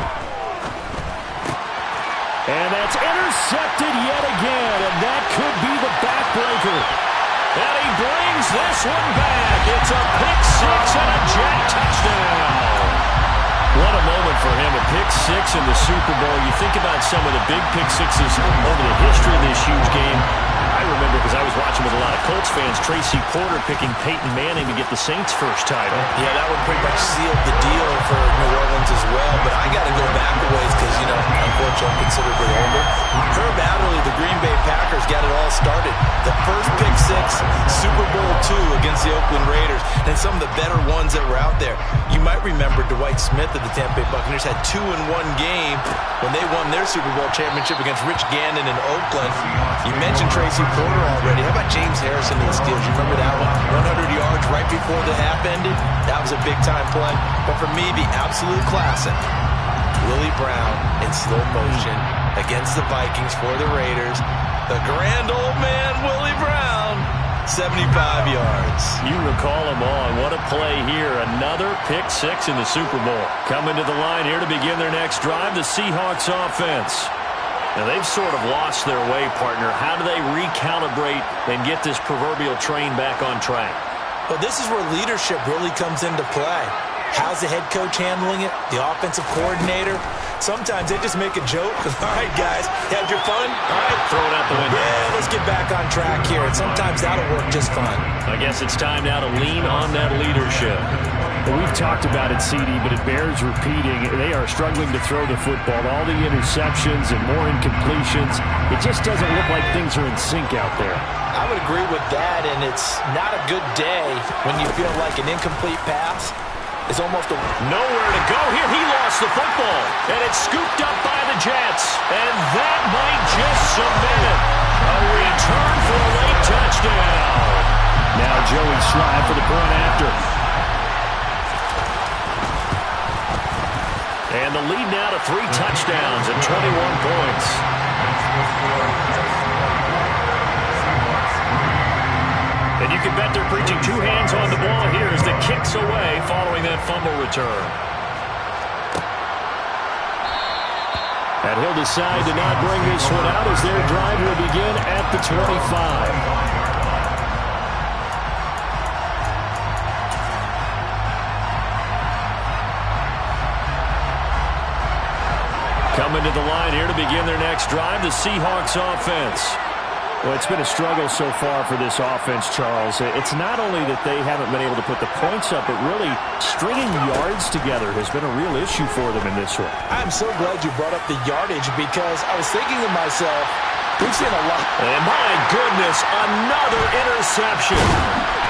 And that's intercepted yet again, and that could be the backbreaker. And he brings this one back. It's a pick 6 and a Jet touchdown. What a moment for him, a pick 6 in the Super Bowl. You think about some of the big pick 6s over the history of this huge game. I remember because I was watching with a lot of Colts fans, Tracy Porter picking Peyton Manning to get the Saints' first title. Yeah, that one pretty much sealed the deal for New Orleans as well. But I got to go back a ways because, you know, unfortunately I'm considerably older. Herb Adderley, the Green Bay Packers, got it all started. The first pick 6, Super Bowl II against the Oakland Raiders, and some of the better ones that were out there. You might remember Dwight Smith of the Tampa Bay Buccaneers had 2 in one game when they won their Super Bowl championship against Rich Gannon in Oakland. You mentioned Tracy Porter already. How about James Harrison of the Steelers? You remember that one? 100 yards right before the half ended. That was a big-time play. But for me, the absolute classic, Willie Brown in slow motion against the Vikings for the Raiders. The grand old man, Willie Brown, 75 yards. You recall them all. What a play here. Another pick 6 in the Super Bowl. Coming to the line here to begin their next drive, the Seahawks offense. Now, they've sort of lost their way, partner. How do they recalibrate and get this proverbial train back on track? Well, this is where leadership really comes into play. How's the head coach handling it? The offensive coordinator? Sometimes they just make a joke. All right, guys, had your fun? All right, throw it out the window. Yeah, let's get back on track here. And sometimes that'll work just fine. I guess it's time now to lean on that leadership. Well, we've talked about it, CD, but it bears repeating. They are struggling to throw the football. All the interceptions and more incompletions. It just doesn't look like things are in sync out there. I would agree with that, and it's not a good day when you feel like an incomplete pass is almost nowhere to go here. He lost the football, and it's scooped up by the Jets, and that might just cement it. A return for a late touchdown. Now Joey Slye for the point after. And the lead now to 3 touchdowns and 21 points. And you can bet they're preaching 2 hands on the ball here as the kick's away following that fumble return. And he'll decide to not bring this one out as their drive will begin at the 25. Coming to the line here to begin their next drive, the Seahawks offense. Well, it's been a struggle so far for this offense, Charles. It's not only that they haven't been able to put the points up, but really stringing yards together has been a real issue for them in this one. I'm so glad you brought up the yardage because I was thinking to myself, we've seen a lot. And my goodness, another interception.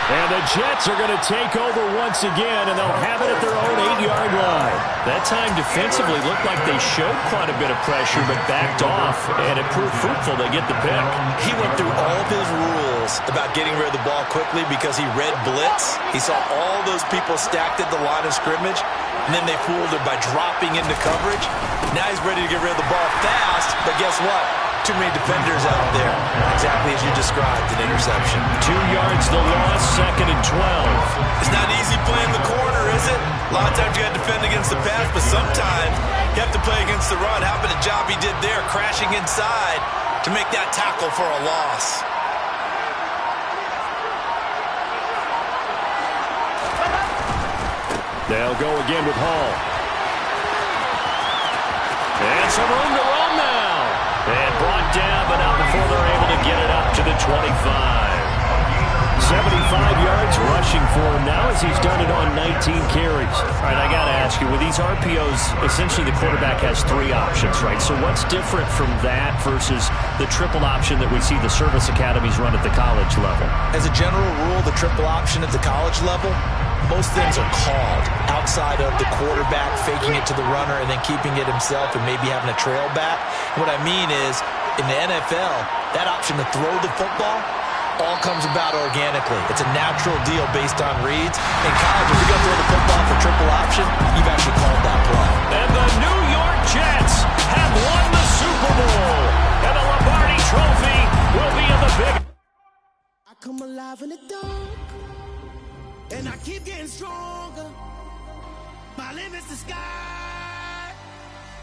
And the Jets are going to take over once again, and they'll have it at their own 8-yard line. That time defensively looked like they showed quite a bit of pressure, but backed off, and it proved fruitful. They get the pick. He went through all of his rules about getting rid of the ball quickly because he read blitz. He saw all those people stacked at the line of scrimmage, and then they fooled him by dropping into coverage. Now he's ready to get rid of the ball fast, but guess what? Too many defenders out there. Exactly as you described, an interception. 2 yards the loss, 2nd and 12. It's not easy playing the corner, is it? A lot of times you got to defend against the pass, but sometimes You have to play against the run. How about the job he did there, crashing inside to make that tackle for a loss. They'll go again with Hall. And some room to roam now. And brought down, but not before they're able to get it up to the 25. 75 yards rushing for him now as he's done it on 19 carries. All right, I got to ask you, with these RPOs, essentially the quarterback has 3 options, right? So what's different from that versus the triple option that we see the service academies run at the college level? As a general rule, the triple option at the college level, most things are called outside of the quarterback faking it to the runner and then keeping it himself and maybe having a trail back. What I mean is, in the NFL, that option to throw the football all comes about organically. It's a natural deal based on reads. In college, if you're going to throw the football for triple option, you've actually called that play. And the New York Jets have won the Super Bowl. And the Lombardi Trophy will be in the big... I come alive in the dark, and I keep getting stronger. My limit's the sky.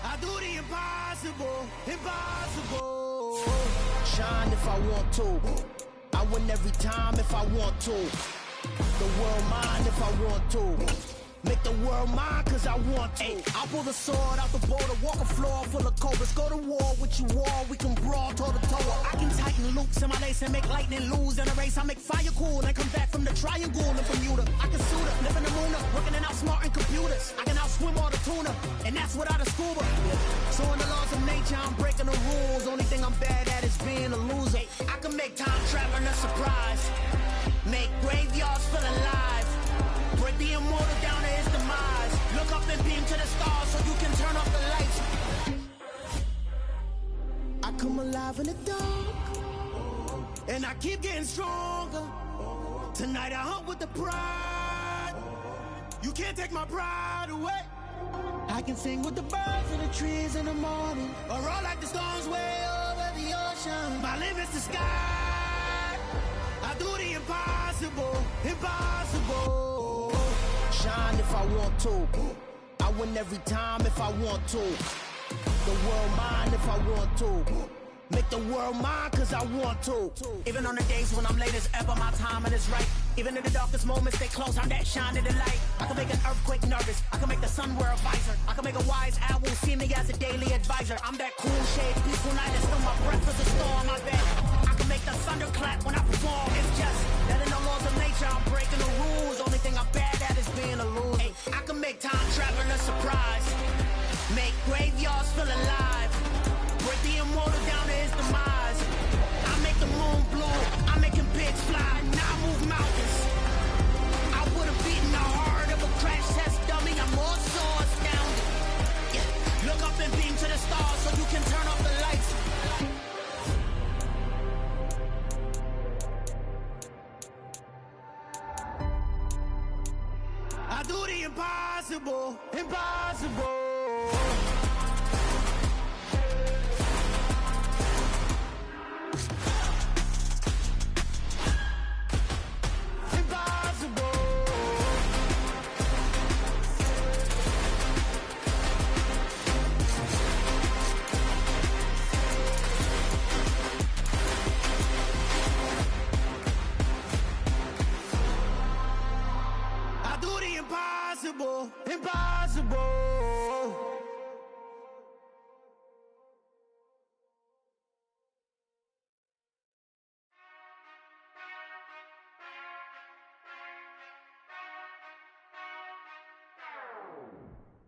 I do the impossible, impossible. Shine if I want to. I win every time if I want to. The world mine if I want to. Make the world mine cause I want to. I pull the sword out the border, walk a floor full of cobras. Go to war with you all, we can brawl toe to toe. I can tighten loops in my lace and make lightning lose in a race. I make fire cool and come back from the triangle in Bermuda. I can suit up, live in the moon up, working and outsmarting computers. I can outswim all the tuna, and that's without a scuba. So in the laws of nature, I'm breaking the rules. Only thing I'm bad at is being a loser. I can make time traveling a surprise, make graveyards feel alive, break the immortal down to his demise. Look up and beam to the stars so you can turn off the lights. I come alive in the dark, and I keep getting stronger. Tonight I hunt with the pride. You can't take my pride away. I can sing with the birds and the trees in the morning, or roll like the storms way over the ocean. My limit's the sky. I do the impossible, impossible. Shine if I want to. I win every time if I want to. The world mine if I want to. Make the world mine cause I want to. Even on the days when I'm late as ever, my timing is right. Even in the darkest moments, stay close, I'm that shine in the light. I can make an earthquake nervous, I can make the sun wear a visor. I can make a wise owl see me as a daily advisor. I'm that cool shade, peaceful night, and still my breath is a storm, I bet. I can make the thunder clap when I perform. It's just that in the laws of nature, I'm breaking the rules. Only thing I'm bad at is being a loser. I can make time traveling a surprise, make graveyards feel alive, break the immortal down to his demise. I make the moon blue, I'm making pigs fly, now I move mountains. I would have beaten the heart of a crash test dummy. I'm more so astounded. Yeah. Look up and beam to the stars so you can turn off the lights. I do the impossible, impossible. Impossible, impossible.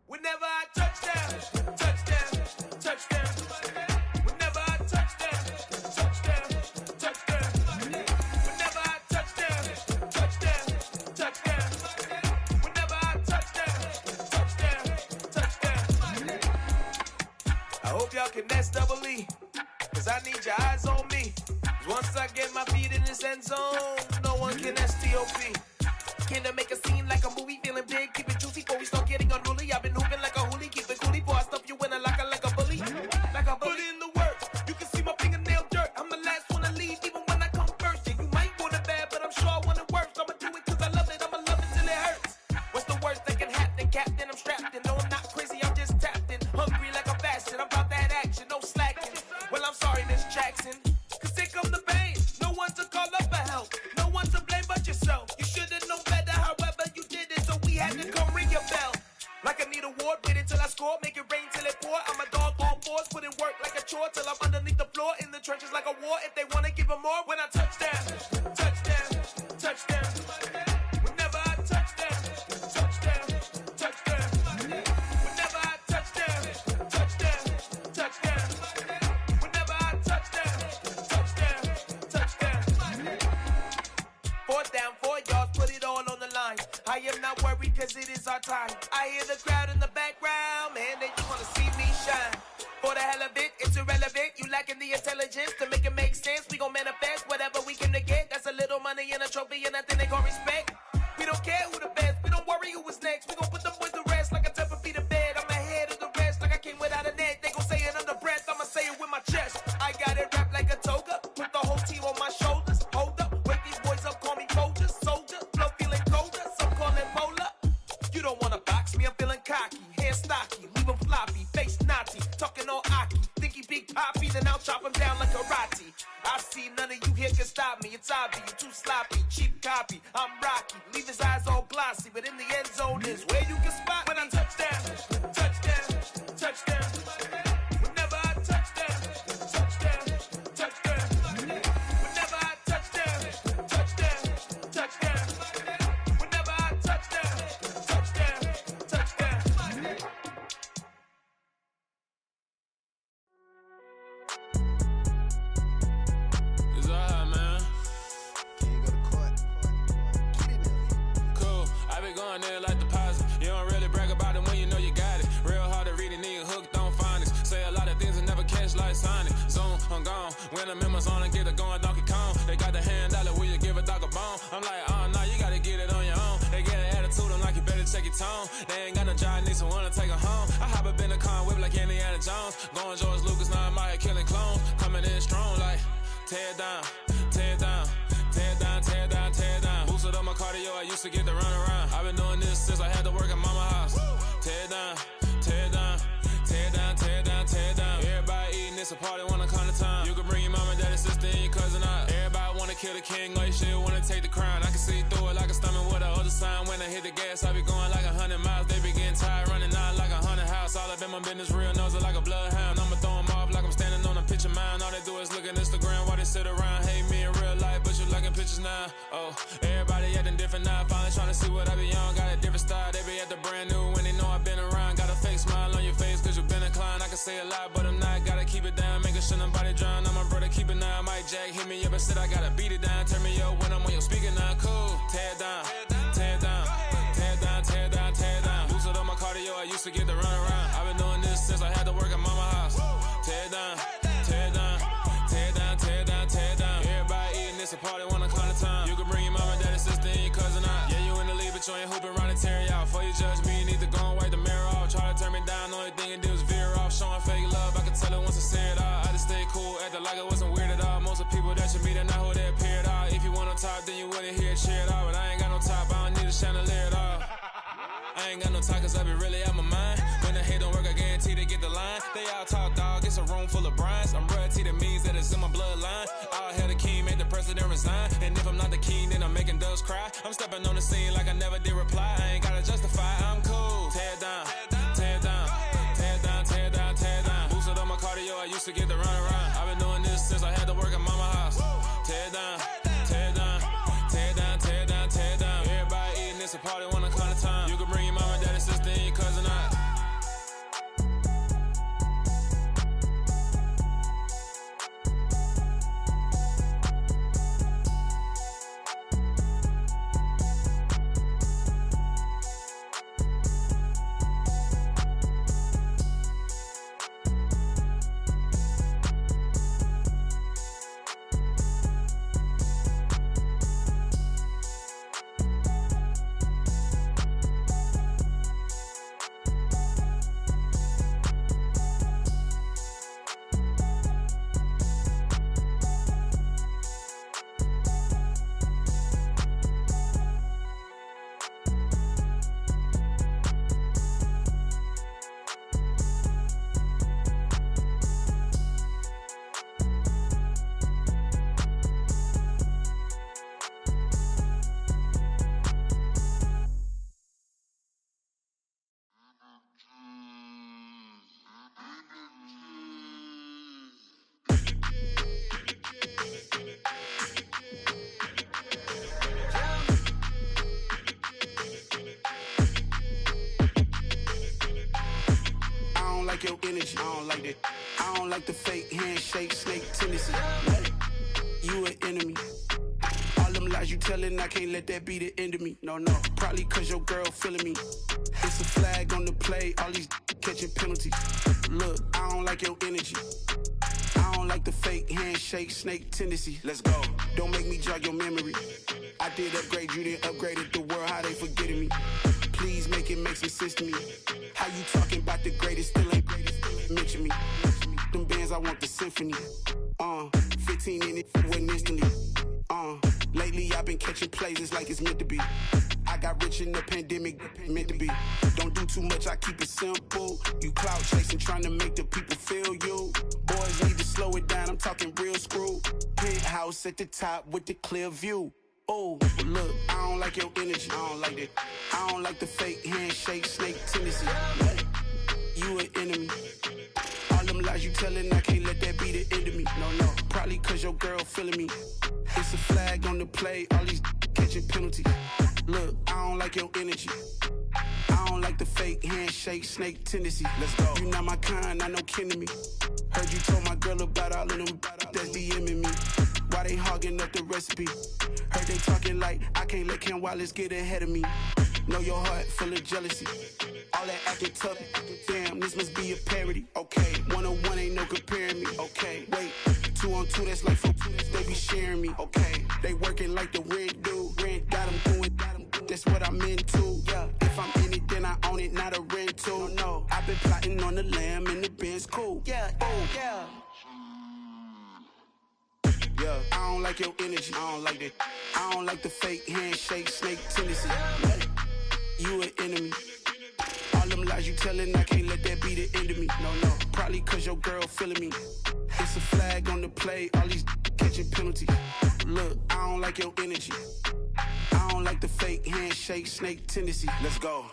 Whenever I touchdown, touchdown, touchdown. Whenever I touchdown, touchdown, touchdown. Whenever I touchdown, touchdown, touchdown. Whenever I touchdown, touchdown, touchdown. I hope y'all can nest double E, cause I need your eyes on me. Once I get my feet in this end zone, no one can STOP. Can I make a scene like a movie, feeling big, keep it juicy before we start getting unruly. I've been hooping like a hoolie, keep it coolie before I stuff you in a locker like a bully. Like a bully in the works, you can see my fingernail dirt. I'm the last one to leave, even when I come first. Yeah, you might want it bad, but I'm sure I want it worse. I'ma do it cause I love it, I'ma love it till it hurts. What's the worst that can happen, Captain? I'm strapped in, no I'm not crazy, I'm just tapped in. Hungry a bell. Like I need a award, wait until I score, make it rain till it pour. I'm a dog on force, put in work like a chore till I'm underneath the floor, in the trenches like a war. If they wanna give them more, when I touch down, touchdown, touchdown. Whenever I touch down, touchdown, touchdown. Whenever I touch down, touchdown, touchdown. Whenever I touch down, touchdown, touchdown. 4th down, 4 yards, put it all on the line. I am not worried cause it is our time. I hear the crowd in the background, man, they just wanna see me shine. For the hell of it, it's irrelevant. You lacking the intelligence to make it make sense. We gon' manifest whatever we came to get. That's a little money and a trophy and nothing they gon' respect. We don't care who the best, we don't worry who was next. We gon' put them boys to rest like a 10 feet of bed. I'm ahead of the rest like I came without a net. They gon' say it under breath, I'ma say it with my chest. I got it wrapped like a toga, put the whole team on my shoulders. Hold up, wake these boys up, call me Folger, soldier. Flow feeling colder, some call it polar. You don't wanna box me, I'm feeling cocky. Hair stocky, leave him floppy, face naughty. Talking all aki, think he big poppy, then I'll chop him down like karate. I see none of you here can stop me. It's obvious, you too sloppy, cheap copy. I'm Rocky, leave his eyes all glossy, but in the end zone is where you can spot when I touch down, touchdown, touchdown. Whenever I touch down, touchdown, touchdown. Whenever I touch down, touchdown, touchdown. Whenever I touch down, touchdown, touchdown. It's alright, man. Can you go to court? Cool. I been going there like deposit. You don't really brag about it when you know you got it. Real hard to read it, nigga hooked on phonics. Say a lot of things and never catch like Sonic. Zone, I'm gone. When I'm in my zone, I get it going Donkey Kong. They got the hand dollar, will you give a dog a bone? I'm like, oh no, you gotta get it on your own. They get an attitude, I'm like, you better check your tone. They ain't got no job, need someone to take her home. I hop up in the car, whip like Indiana Jones. Going George Lucas, now I'm out here killing clones. Coming in strong like, tear down, tear down. Tear down, tear down, tear down. Boosted up my cardio, I used to get to run around. I've been doing this since I had to work at mama house. Tear down, tear down, tear down, tear down, tear down. Everybody eating, it's a party, wanna come to time. You can bring your mama, daddy, sister, and your cousin out. Everybody wanna kill the king, like shit, wanna take the crown. I can see through it like a stomach with a other sign. When I hit the gas, I be going like 100 miles. They be getting tired, running out like 100 house. All up in my business, real nose like a bloodhound. I'ma throw them off like I'm standing on a picture mound. All they do is look at Instagram while they sit around. Hate me in real life, but you liking pictures now. Oh, everybody acting different now. Finally trying to see what I be on. Got a different style, they be at the brand new when they know I've been around. Got a fake smile on your face cause you been inclined. I can say a lot, but I'm not. Gotta keep it down, making sure nobody drown. I'm my brother, keep it now. Mike Jack hit me up and said I gotta beat it down. Turn me up when I'm on your speaker now. Cool, tear down, tear down, tear down, tear down, tear down. Boosted up my cardio, I used to get to run around. I've been doing this since I had to work at mama house. Tear down, tear down, tear down, tear down, tear down. Everybody eating, it's a party, wanna come to time. You can bring your mama, daddy, sister, and your cousin out. Yeah, you in the league, but you ain't hooping around and tear out. Before you judge me, you need to go and wipe the mirror off. Try to turn me down, the only thing it did was veer off. Showing fake love, I can tell it once I say it all. I just stay cool, acting like it wasn't weird at all. Most of the people that you meet are not who they appear at all. If you want on top, then you wouldn't hear it cheer at all. But I ain't got no top, I don't need a chandelier at all. I ain't got no talk cause I be really out my mind. When the hate don't work, I guarantee they get the line. They all talk dog, it's a room full of brines. I'm royalty, that means that it's in my bloodline. All hail the king, made the president resign. And if I'm not the king, then I'm making doves cry. I'm stepping on the scene like I never did reply. I ain't gotta justify, I'm cool. Tear down, tear down, tear down, tear down, tear down. Boosted up my cardio, I used to get to run around. I've been doing this since I had to work at mama house. Tear down, tear down, tear down, tear down, tear down. Everybody eating, it's a party, wanna come to time. You can bring your mama, daddy, sister, and your cousin out. like your energy. I don't like that. I don't like the fake handshake, snake tendency. You an enemy. All them lies you telling, I can't let that be the end of me. No, probably cause your girl feeling me. It's a flag on the play, all these catching penalties. Look, I don't like your energy. I don't like the fake handshake, snake tendency. Let's go. Don't make me jog your memory. I did upgrade you, then upgraded the world, how they forgetting me. Please make it make some sense to me. How you talking about the greatest, still ain't greatest, mention me. Them bands, I want the symphony. 15 in it, wasn't instantly. Lately I've been catching plays, it's like it's meant to be. I got rich in the pandemic, meant to be. Don't do too much, I keep it simple. You clout chasing, trying to make the people feel you. Boys need to slow it down, I'm talking real screw. Penthouse at the top with the clear view. Oh, look, I don't like your energy. I don't like that. I don't like the fake handshake, snake tendency. You an enemy. All them lies you telling, I can't let that be the end of me. No, probably cause your girl feeling me. It's a flag on the play, all these catching penalties. Look, I don't like your energy. I don't like the fake handshake, snake tendency. Let's go. You not my kind, not no kin to me. Heard you told my girl about all of them that's DMing me. Why they hogging up the recipe? Heard they talking like I can't let Ken Wallace get ahead of me. Know your heart full of jealousy. All that acting tough. Damn, this must be a parody. Okay, 101 ain't no comparing me. Okay, wait, 2 on 2, that's like 4. They be sharing me. Okay, they working like the rent do. Rent got them doing. That's what I'm into. Yeah, if I'm in it, then I own it, not a rental. No, I've been plotting on the lamb and the Benz cool. Yeah, oh yeah. Yeah, I don't like your energy. I don't like that. I don't like the fake handshake, snake tendency. You an enemy. All them lies you telling, I can't let that be the end of me. No, probably cause your girl feeling me. It's a flag on the play, all these catching penalties. Look, I don't like your energy. I don't like the fake handshake, snake tendency. Let's go.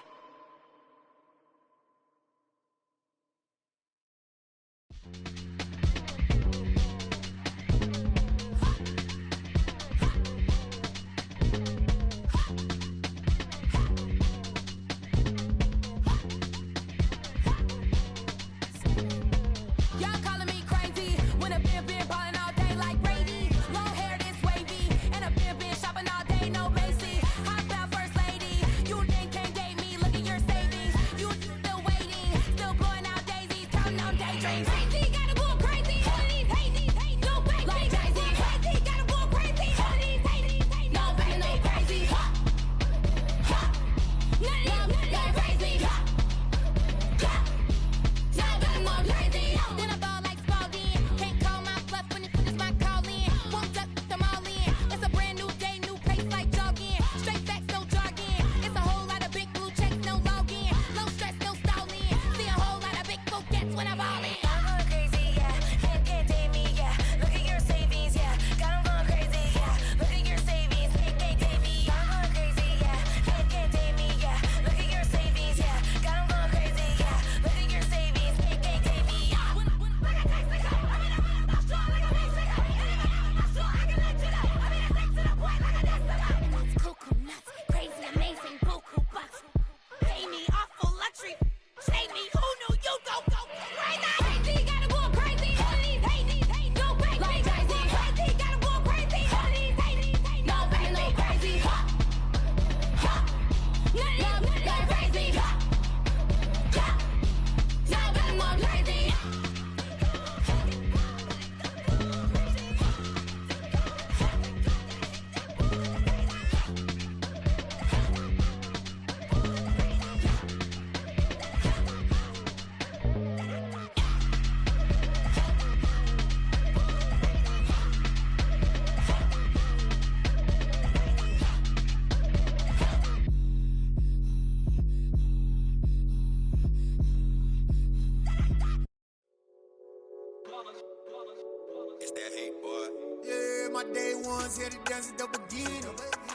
my day ones here to dance at the beginning.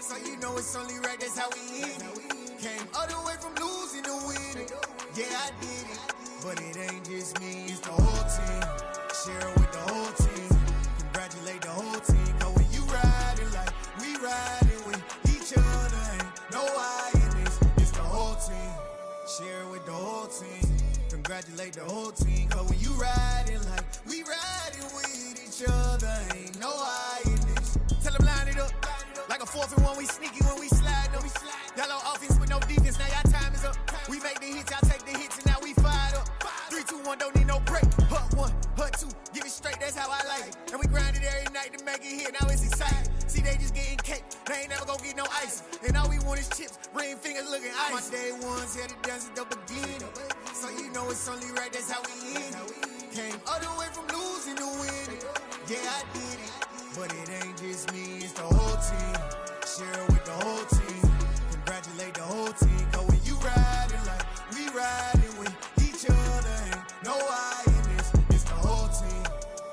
So you know it's only right, that's how we end it. Came all the way from losing to winning. Yeah, I did it, but it ain't just me, it's the whole team. Share it with the whole team. Congratulate the whole team. Cause when you riding like we riding with each other, ain't no I in this. It's the whole team. Share it with the whole team. Congratulate the whole team, cause when you riding like we riding with each other, ain't no hiding this. Tell them line it up, like a 4th and 1, we sneaky when we slide up. Y'all on offense with no defense, now y'all time is up. We make the hits, y'all take the hits, and now we fired up. 3, 2, 1, don't need no break. Hut 1, hut 2, give it straight, that's how I like it. And we grind it every night to make it hit, now it's exciting. See, they just getting cake, they ain't never gonna get no ice. And all we want is chips, ring fingers looking ice. My day ones had to dance at the beginning, so you know it's only right, that's how we end it. Came all the way from losing to winning. Yeah, I did it, but it ain't just me, it's the whole team. Share it with the whole team. Congratulate the whole team, cause when you riding like we riding with each other, ain't no hiding this, it's the whole team.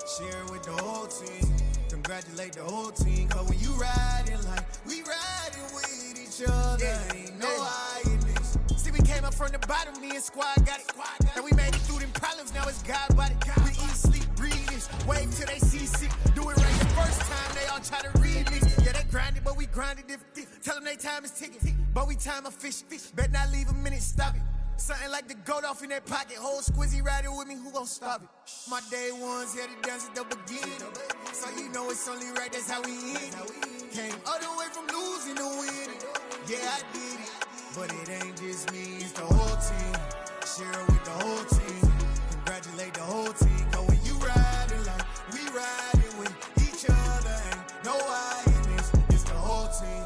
Share it with the whole team. Congratulate the whole team, cause when you riding like we riding with each other, ain't no hiding this. See, we came up from the bottom, me and squad got it. And we made it through them problems, now it's God body. We eat, sleep, breathe this, wave till they see sick. Do it right the first time, they all try to remix. Yeah, they grinded, but we grinded different. Tell them they time is ticking, but we time a fish. Bet not leave a minute, stop it. Something like the goat off in that pocket. Whole squizzy riding with me, who gon' stop it? My day ones had to dance at the beginning, so you know it's only right, that's how we end it. Came all the way from losing to winning. Yeah, I did it, but it ain't just me, it's the whole team. Share it with the whole team. Congratulate the whole team, cause when you riding like we riding with each other, ain't no hiding this, it's the whole team.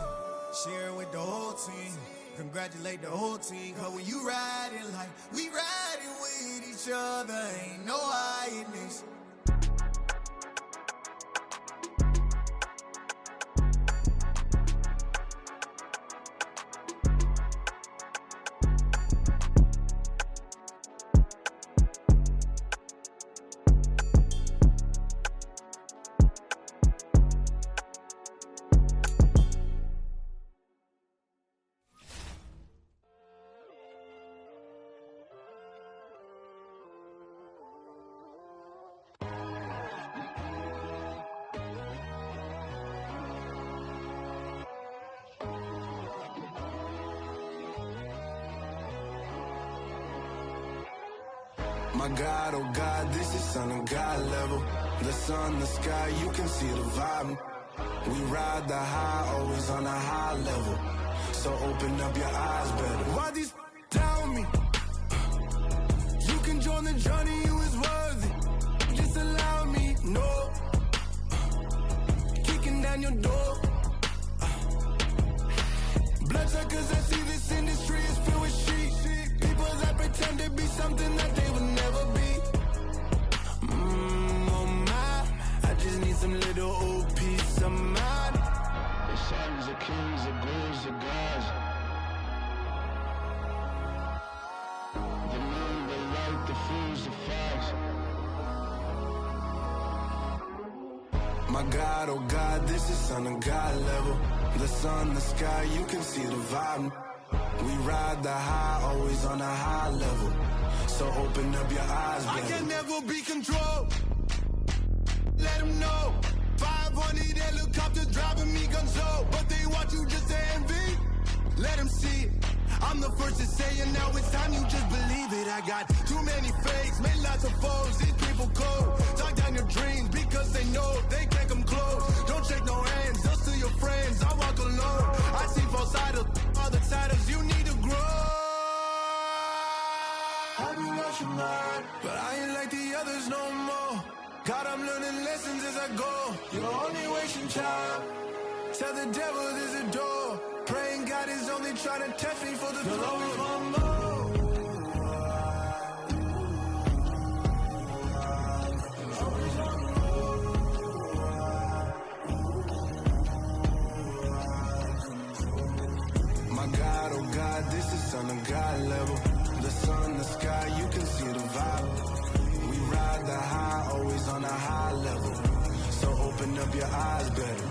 Share it with the whole team. Congratulate the whole team, cause when you riding like we riding with each other, ain't no hiding this. My God, oh God, this is Son of God level. The sun, the sky, you can see the vibe. We ride the high, always on a high level. So open up your eyes better. Why these tell me? You can join the journey, you is worthy. Just allow me, no. Kicking down your door. Bloodsuckers, I see this industry is filled with sheep. People that pretend to be something that they would never be. Oh my, I just need some little old peace of mind. The sons of kings, the bulls, the gods. The moon, the light, the fools, the facts. My God, oh God, this is Son of God level. The sun, the sky, you can see the vibe. We ride the high, always on a high level. So open up your eyes, baby. I can never be controlled. Let them know. 500 helicopters driving me gunso. But they want you just to envy. Let them see it. I'm the first to say it, now it's time you just believe it. I got too many fakes, made lots of foes. These people cold. Talk down your dreams because they know they can't come close. Don't shake no hands, just to your friends. I walk alone. I see false idols, other titles. You need to grow. I be watching mine, but I ain't like the others no more. God, I'm learning lessons as I go. You're only wasting time. Tell the devil there's a door. Praying God is only trying to test me for the glory of my My God, oh God, this is Son of God level. The sun, the sky, you can see the vibe. We ride the high, always on a high level. So open up your eyes better.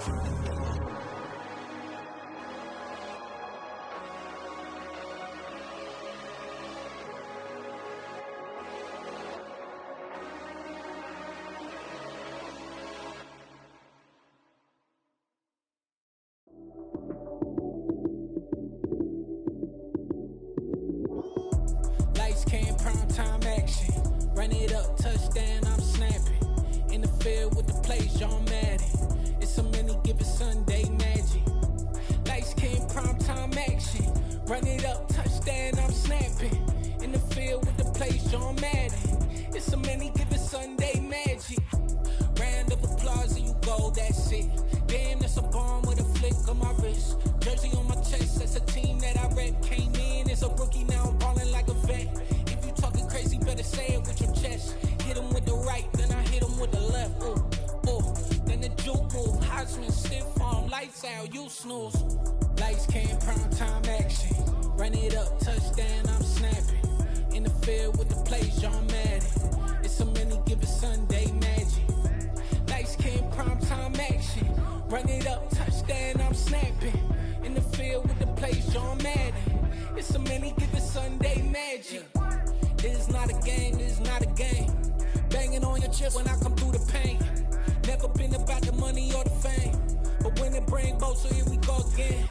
Lights came, prime time action. Run it up, touchdown, I'm snapping. In the field with the plays, John Madden. It's a many given Sunday magic. Lights came primetime action. Run it up, touchdown, I'm snapping. In the field with the plays, John Madden. It's a many given Sunday magic. Round of applause and you go, that's it. Damn, that's a bomb with a flick on my wrist. Jersey on my chest, that's a team that I rep. Came in as a rookie, now I'm ballin' like a vet. If you talking crazy, better say it with your chest. Hit him with the right, then I hit him with the left. Ooh, ooh, then the juke move. Heisman, stiff arm, lights out, you snooze. Lights came, prime time action. Run it up, touchdown, I'm snapping. In the field with the plays, John Madden. It's a many given Sunday magic. Lights came, prime time action. Run it up, touchdown, I'm snapping. In the field with the plays, John Madden. It's a many given Sunday magic. This is not a game, this is not a game. Banging on your chest when I come through the pain. Never been about the money or the fame. But when it bring both, so here we go again.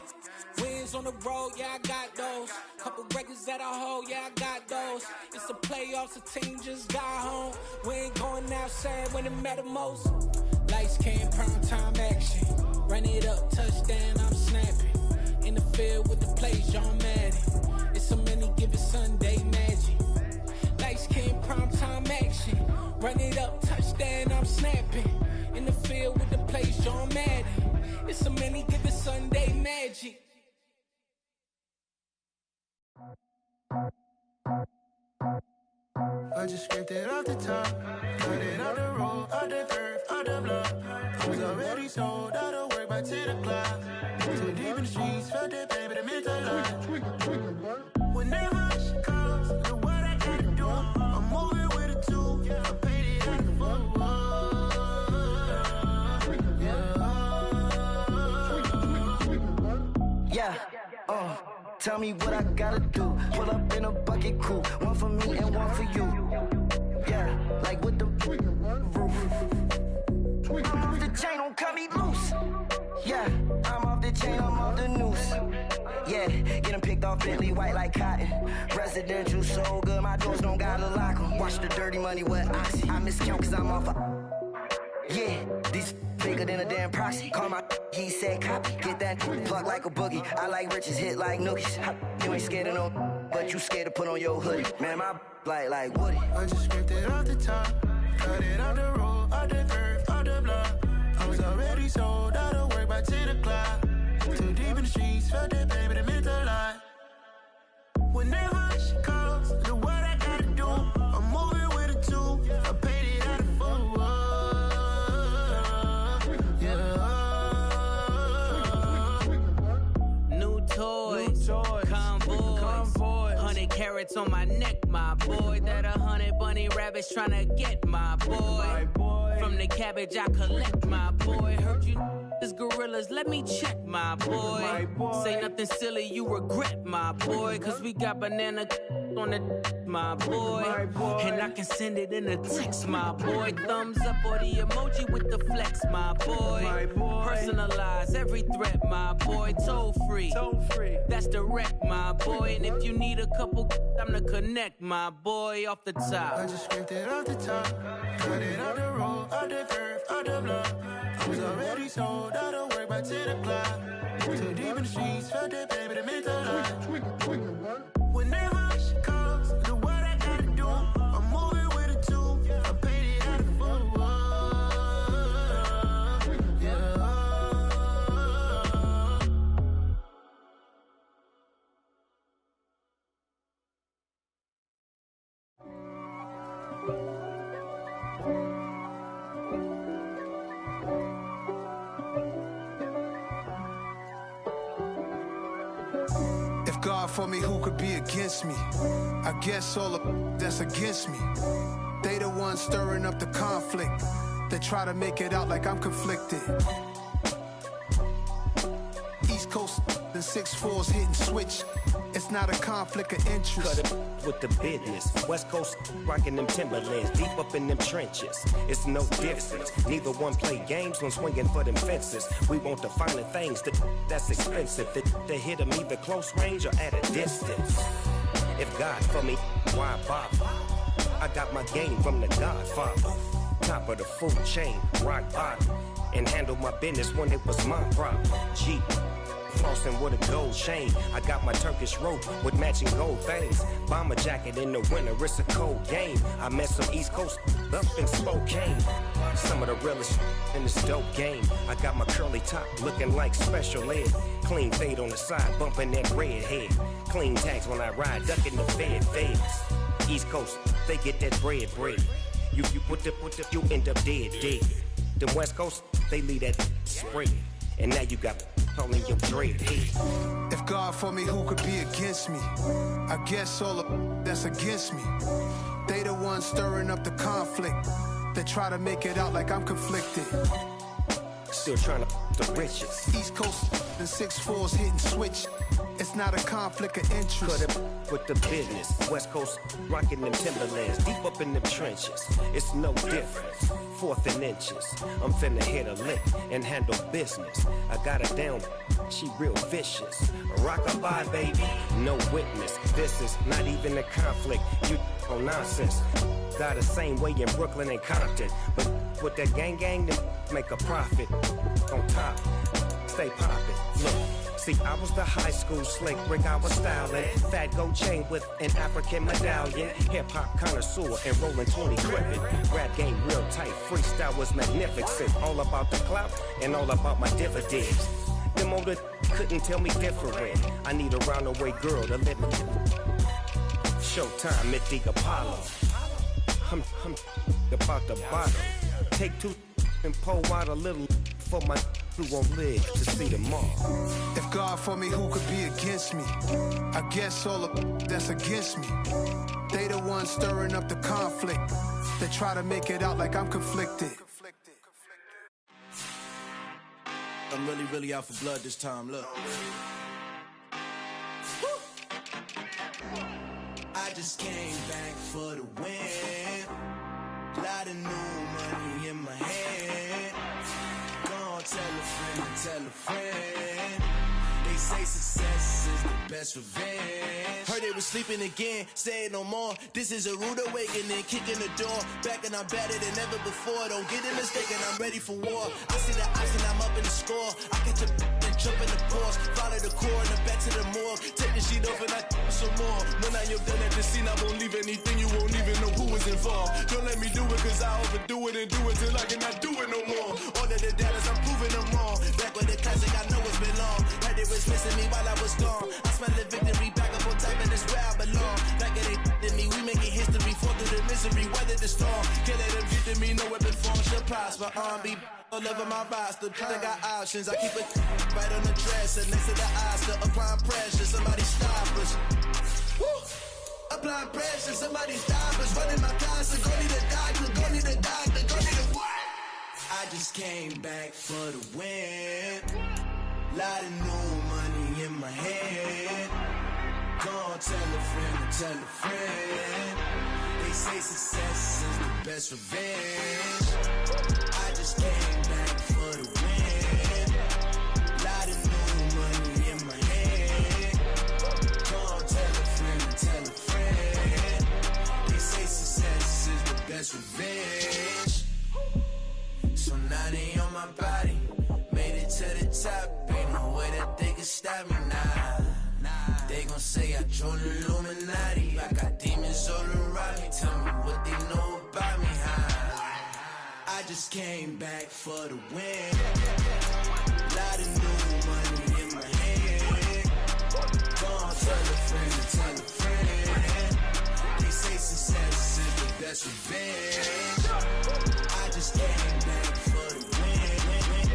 Wins on the road, yeah, I got those. Couple records that I hold, yeah, I got those. It's the playoffs, the team just got home. We ain't going outside when it matter most. Lights came, prime time action. Run it up, touchdown, I'm snapping. In the field with the plays, John Madden. It's a many given Sunday magic. Lights came, prime time action. Run it up, touchdown, I'm snapping. In the field with the plays, John Madden. It's a many given Sunday magic. I just scraped it off the top, cut it off the road, off the curve, off the block. I was already sold out of work by 10 o'clock. Too deep in the streets, felt that pain, but it meant a lot. Whenever she calls, know what I gotta do. I'm moving with a two, I paid it out the full. Yeah, tell me what I gotta do. Pull up in a bucket crew, one for me and one for you. Yeah, like with the roof. I'm off the chain, don't cut me loose. Yeah, I'm off the chain, I'm off the noose. Yeah, get them picked off Bentley, white like cotton. Residential so good, my doors don't gotta lock them. Watch the dirty money with oxy. I miscount cause I'm off a... Yeah, these bigger than a damn proxy. Call my he said copy. Get that plug like a boogie. I like riches, hit like nookies. You ain't scared of no, but you scared to put on your hoodie. Man, my like Woody. I just scraped it off the top, cut it off the road, off the curve, off the block. I was already sold out of work by 10 o'clock. Too deep in the streets, felt that pain, but it meant a lot. Whenever she calls, know what I gotta do. I'm moving with a two, I paid it out of full. Convoy, 100 carats on my neck, my boy. That 100 bunny rabbits tryna get my boy. From the cabbage I collect, my boy. Heard you is gorillas, let me check, my boy. Say nothing silly, you regret, my boy. Cause we got banana on the my boy. And I can send it in a text, my boy. Thumbs up or the emoji with the flex, my boy. Personalize every threat, my boy. Toll free, that's direct, my boy. And if you need a couple, I'm to connect, my boy, off the top. I just scraped it off the top, cut it off the road, off the curve, off the block. I was already sold out of work by 10 o'clock. Too deep in the streets, felt that pain, but it meant a lot. Whenever she calls, know what I gotta do. I'm moving with a two, I paid it out of full. If God for me, who could be against me? I guess all the that's against me. They the ones stirring up the conflict. They try to make it out like I'm conflicted. East Coast and 6'4's hitting switch. It's not a conflict of interest. Cut it with the business. West Coast rocking them Timberlands, deep up in them trenches. It's no difference. Neither one play games when swinging for them fences. We want the finer things that's expensive. They hit them either close range or at a distance. If God for me, why bother? I got my game from the Godfather. Top of the food chain, rock bottom. And handle my business when it was my problem. G, flossing with a gold chain. I got my Turkish rope with matching gold things. Bomber jacket in the winter, it's a cold game. I met some East Coast up in Spokane. Some of the realest in this dope game. I got my curly top looking like special ed. Clean fade on the side, bumping that red head. Clean tags when I ride, ducking the feds. East Coast, they get that bread. You put the, you end up dead. Them West Coast, they leave that spread. And now you got all in your dread head. If God for me, who could be against me? I guess all of that's against me. They the ones stirring up the conflict. They try to make it out like I'm conflicted. Still trying to the riches. East Coast and 6'4s hitting switch. It's not a conflict of interest. Cut up with the business. West Coast rocking them Timberlands. Deep up in them trenches. It's no difference. 4th and inches. I'm finna hit a lick and handle business. I got her down. She real vicious. Rock-a-bye, baby. No witness. This is not even a conflict. You on nonsense. Got the same way in Brooklyn and Compton. But with that gang, then make a profit. On top. Stay poppin'. Look. See, I was the high school slick Rick, I was styling. Fat gold chain with an African medallion. Hip-hop connoisseur and rolling 20 gripping. Rap game real tight, freestyle was magnificent. All about the clout and all about my dividends. Them older couldn't tell me different. I need a round-the-way girl to let me. Showtime at the Apollo. I'm about the bottle. Take 2 and pour out a little for my who won't live to see tomorrow. If God for me, who could be against me? I guess all of that's against me. They the ones stirring up the conflict. They try to make it out like I'm conflicted. I'm really out for blood this time, look. I just came back for the win. Lot of new money in my hand. Tell a friend and tell a friend. They say success is the best revenge. Heard they was sleeping again, say it no more. This is a rude awakening, kicking the door. Back and I'm better than ever before. Don't get it mistaken, I'm ready for war. I see the option, I'm up in the score. I catch a and jump in the course. Follow the core and the back to the morgue. Take the sheet off and I some more. When I am done at the scene, I won't leave anything. You won't even know who is involved. Don't let me do it cause I overdo it and do it till I cannot do it no more. All of the data, I'm proving them wrong. Back with the classic, I know it's been long. Heard it was missing me while I was gone. I smell the victory back up on top and it's where I belong. Like it ain't to me, we making history. Fall through the misery, weather the storm. Can't let them get to me, no weapon form should prosper. Be all over my roster, I got options. I keep it right on the dresser, next to the Oscar. Applying pressure, somebody stop us. Woo! Applying pressure, somebody stop us. Running my closet, go need a doctor, go need a doctor, go need a what? I just came back for the win. Lot of new money in my head. Go on, tell a friend and tell a friend. They say success is the best revenge. I just came back for the win. Lot of new money in my head. Go on, tell a friend and tell a friend. They say success is the best revenge. So now they on my body. Made it to the top. Ain't no way that they can stop me now. They gon' say I joined the Illuminati. I got demons all around me. Tell me what they know about me, huh? I just came back for the win. Lot of new money in my hand. Go on, tell a friend and tell a friend. They say success is the best revenge. I just came back for the win.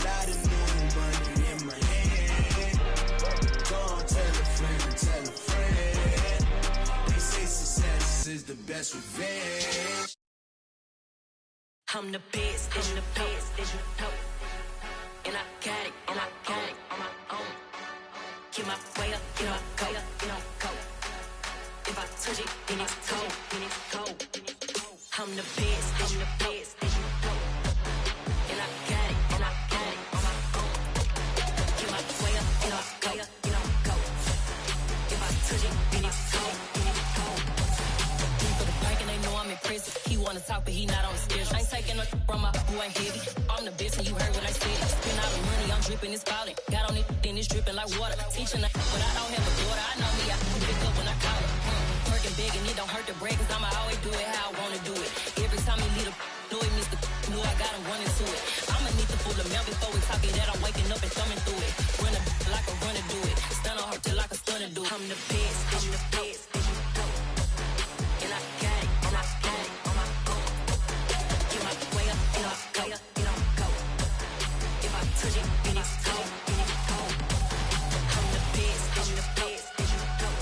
Lot of new money in my hand. Go on, tell a friend and tell a friend. They say success is the best revenge. I'm the best, I'm the best, and I got it, and I got it on my own. Get my way up, get my go, get my go. If I touch it, then it's cold, then it's cold. I'm the best, I'm the best, and I got it, and I got it on my own. Get my way up, get my go, get my go. If I touch it, then it's cold, then it's cold. Keep for the bike out, but he not on the schedule. I ain't taking no from my boy heavy. I'm the best and you heard what I said. Spend all the money, I'm dripping, it's falling. Got on it, then it's dripping like water. Teaching but I don't have a daughter. I know me, I can pick up when I call her. Working big and it don't hurt to break, cause I'ma always do it how I wanna do it. Every time he lead a know he missed the know I got him running to it. I'ma need to pull the mail before we talk it that I'm waking up and thumbing through it. Run a like a runner do it. Stun on her till like a stunner do it. I'm the best, I'm the best, and you know. And I got it, and I got it on my own. Get my way up, and I go, and I go. If I touch it, then it's cold, and it's cold. I'm the best, I'm the best, and you know.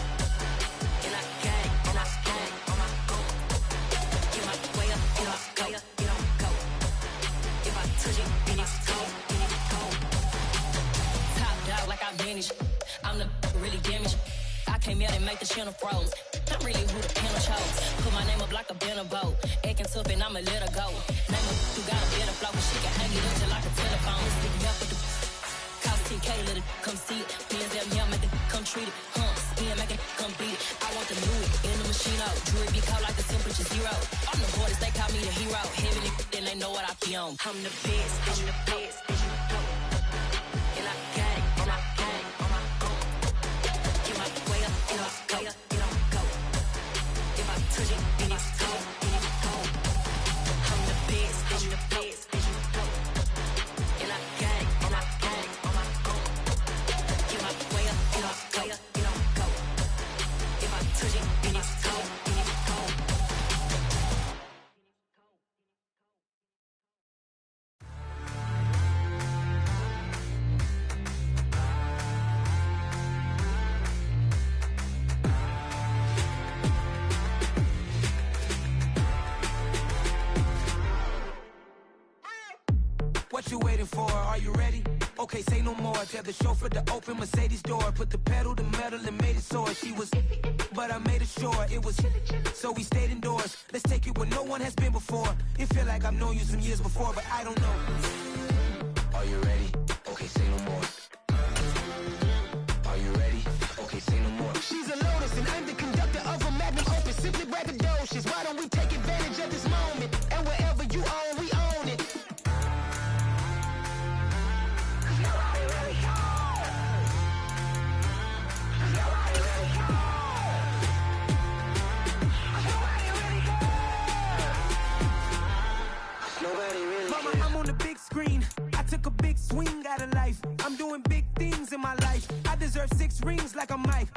And I got it, and I got it on my own. Get my way up, and I go, and I go. If I touch it, then it's cold, and it's cold. Top dog like I vanished. I'm the really damaged. I came out and make the channel froze. I'm really who the panel chose. Put my name up like a banner boat. Acting tough and I'ma let her go. Name her who got a better flow, but she can hang it up just like a telephone. Stick me up with the cost 10K, let it come see it. Bands that me, make it come treat it. Spin, make it come beat it. I want the new it in the machine out. Jewelry be cold like the temperature zero. I'm the hardest, they call me the hero. Heaven and then they know what I be on. I'm the best, I'm the best, and you know. And I got it, and I got it on my own. Get my way up, and I go, and I go. If I touch it, then it's cold, and it's cold. I'm the best, I'm the best, and you know. And I got it, and I got it on my own. Get my way up, and I go, and I go. If I touch it, then it's cold, and it's cold. What you waiting for? Are you ready? Okay, say no more. Tell the chauffeur to open Mercedes door. Put the pedal to metal and made it soar. She was, but I made it sure it was. So we stayed indoors. Let's take it where no one has been before. It feel like I've known you some years before, but I don't know. Are you ready? Okay, say no more. Are you ready? Okay, say no more. She's a Lotus and I'm the conductor of a magnum opus. Simply braggadocious. Why don't we take advantage of this moment? And wherever you own, we own it. Mama, I'm on the big screen. I took a big swing out of life. I'm doing big things in my life. I deserve 6 rings like I'm Mike.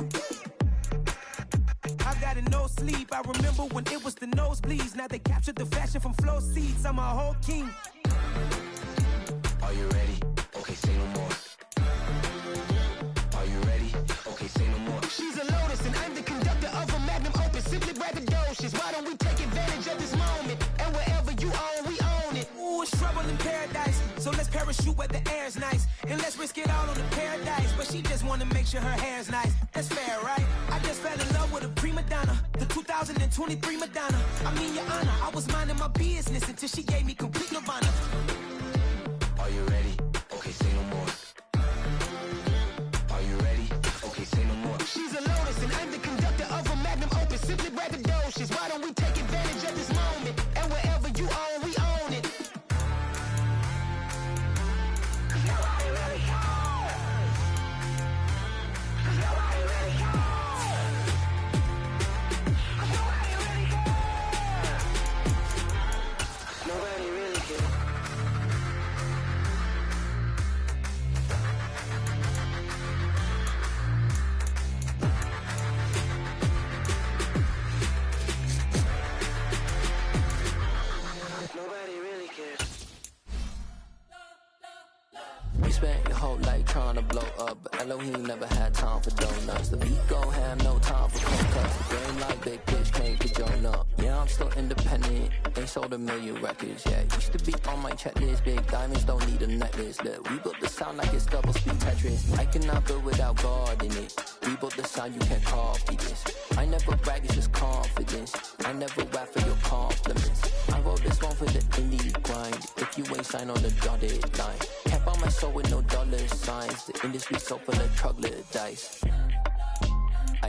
I've got no sleep. I remember when it was the nosebleeds. Now they captured the fashion from flow seats. I'm a whole king. Are you ready? Okay, say no more. Are you ready? Okay, say no more. She's a Lotus and I'm the conductor of a magnum opus. Simply braggadocious. Why don't we take advantage of this moment? And wherever you own, we own it. Ooh, it's trouble in paradise. So let's parachute where the air's nice. And let's risk it all on the paradise. But she just wanna make sure her hair's nice. That's fair, right? I just fell in love with a prima donna. The 2023 Madonna. I mean, your honor, I was minding my business until she gave me complete nirvana. Are you ready? Okay, say no more. Are you ready? Okay, say no more. She's a Lotus and I'm the conductor of a magnum opus. Simply braggadocious. Why don't we take advantage of this moment? And wherever you own, we own it. Nobody really cares. Nobody really cares. Nobody really cares. Nobody really cares. Nobody really cares. We spent your whole life trying to blow up, but Elohim never had time for donuts. The beat gon' have no time for cuts. Game like big bitch, can't get Joan up. Yeah, I'm still independent. They sold 1 million records, yeah. Used to be on my checklist. Big diamonds don't need a necklace. Look, we built the sound like it's double speed Tetris. I cannot build without God in it. We built the sound, you can't copy this. I never brag, it's just confidence. I never rap for your compliments. I wrote this one for the indie grind. If you ain't signed on the dotted line, can't buy my soul with no dollar signs. The industry so full of troglodytes. I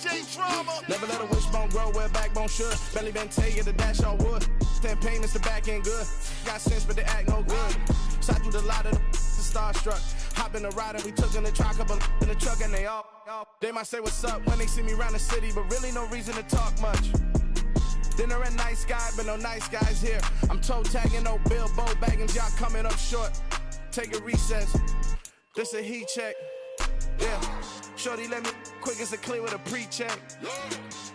DJ Drama. Never let a wishbone grow where a backbone should. Belly been taking the dash all wood. 10 payments, the back end good. Got sense, but they act no good. Shot through the lot of the starstruck. Hop in the ride and we took in the truck, couple in the truck, and they might say what's up when they see me around the city, but really no reason to talk much. Dinner at Nice Guy, but no nice guys here. I'm toe tagging, no Bilbo baggins, y'all coming up short. Take a recess. This a heat check. Yeah. Shorty let me quick as a clear with a pre-check.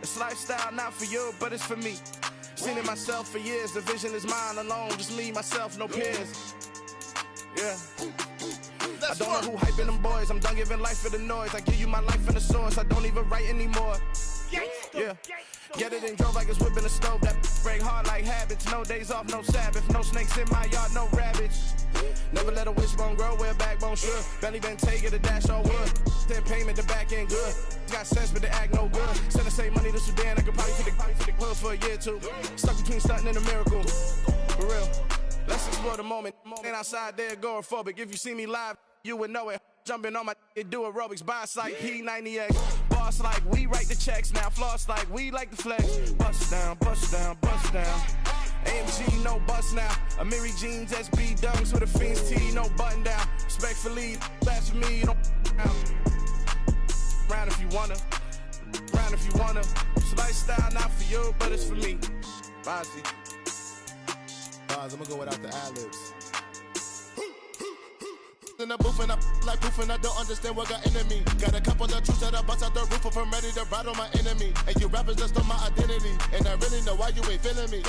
It's lifestyle, not for you, but it's for me. Seen it myself for years. The vision is mine alone. Just me, myself, no peers. Yeah. I don't know who hyping them boys. I'm done giving life for the noise. I give you my life in the source. I don't even write anymore. Yeah. Get it and drove like it's whipping a stove. That break hard like habits. No days off, no Sabbath. No snakes in my yard, no rabbits. Never let a wishbone grow where a backbone should. Belly been taking the dash all wood. 10 payment, the back end good. Got sense, but they act no good. Send the same money to Sudan. I could probably take the hood for a year or two. Stuck between stunting and a miracle. For real. Let's explore the moment. Ain't outside there agoraphobic. If you see me live, you would know it. Jumping on my do aerobics. Boss like P90X. Boss like we write the checks now. Floss like we like the flex. Bust down, bust down, bust down. AMG, no bust now. Amiri jeans, SB dunks with a Fiends T, no button down. Respectfully, that's for me, you don't round if you wanna. Round if you wanna. It's lifestyle, not for you, but it's for me. Bozzy. I'm gonna go without the ad-libs. In the booth and I like proof and I don't understand what got into me. Got a couple of truths that I bust out the roof if I'm ready to ride on my enemy. And you rappers just stole my identity. And I really know why you ain't feeling me.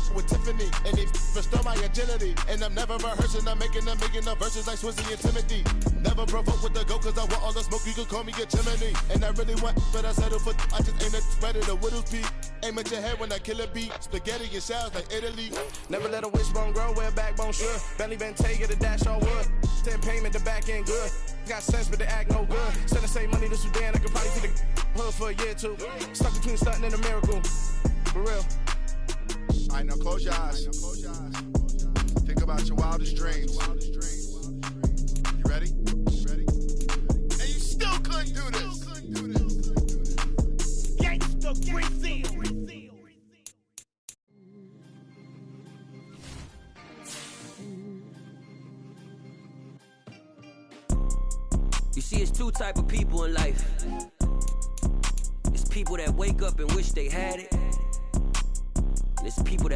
With Tiffany, and they restore my agility. And I'm never rehearsing, I'm making a million of verses like Swizzy and Timothy. Never provoke with the go, cause I want all the smoke, you can call me a chimney. And I really want, but I settle for, I just aim at spread it a widow's peak. Aim at your head when I kill a beat. Spaghetti and shells like Italy. Never let a wishbone grow where a backbone should. Belly been taking the dash all wood. 10 payment, the back end good. Got sense, but they act no good. Send the same money to Sudan, I could probably take the hood for a year or two. Stuck between stunting and a miracle. For real. All right, now close your eyes. Think about your wildest dreams. You ready? And you still couldn't do this. Gangsta Brazil. You see, it's two type of people in life. It's people that wake up and wish they had it. And it's people that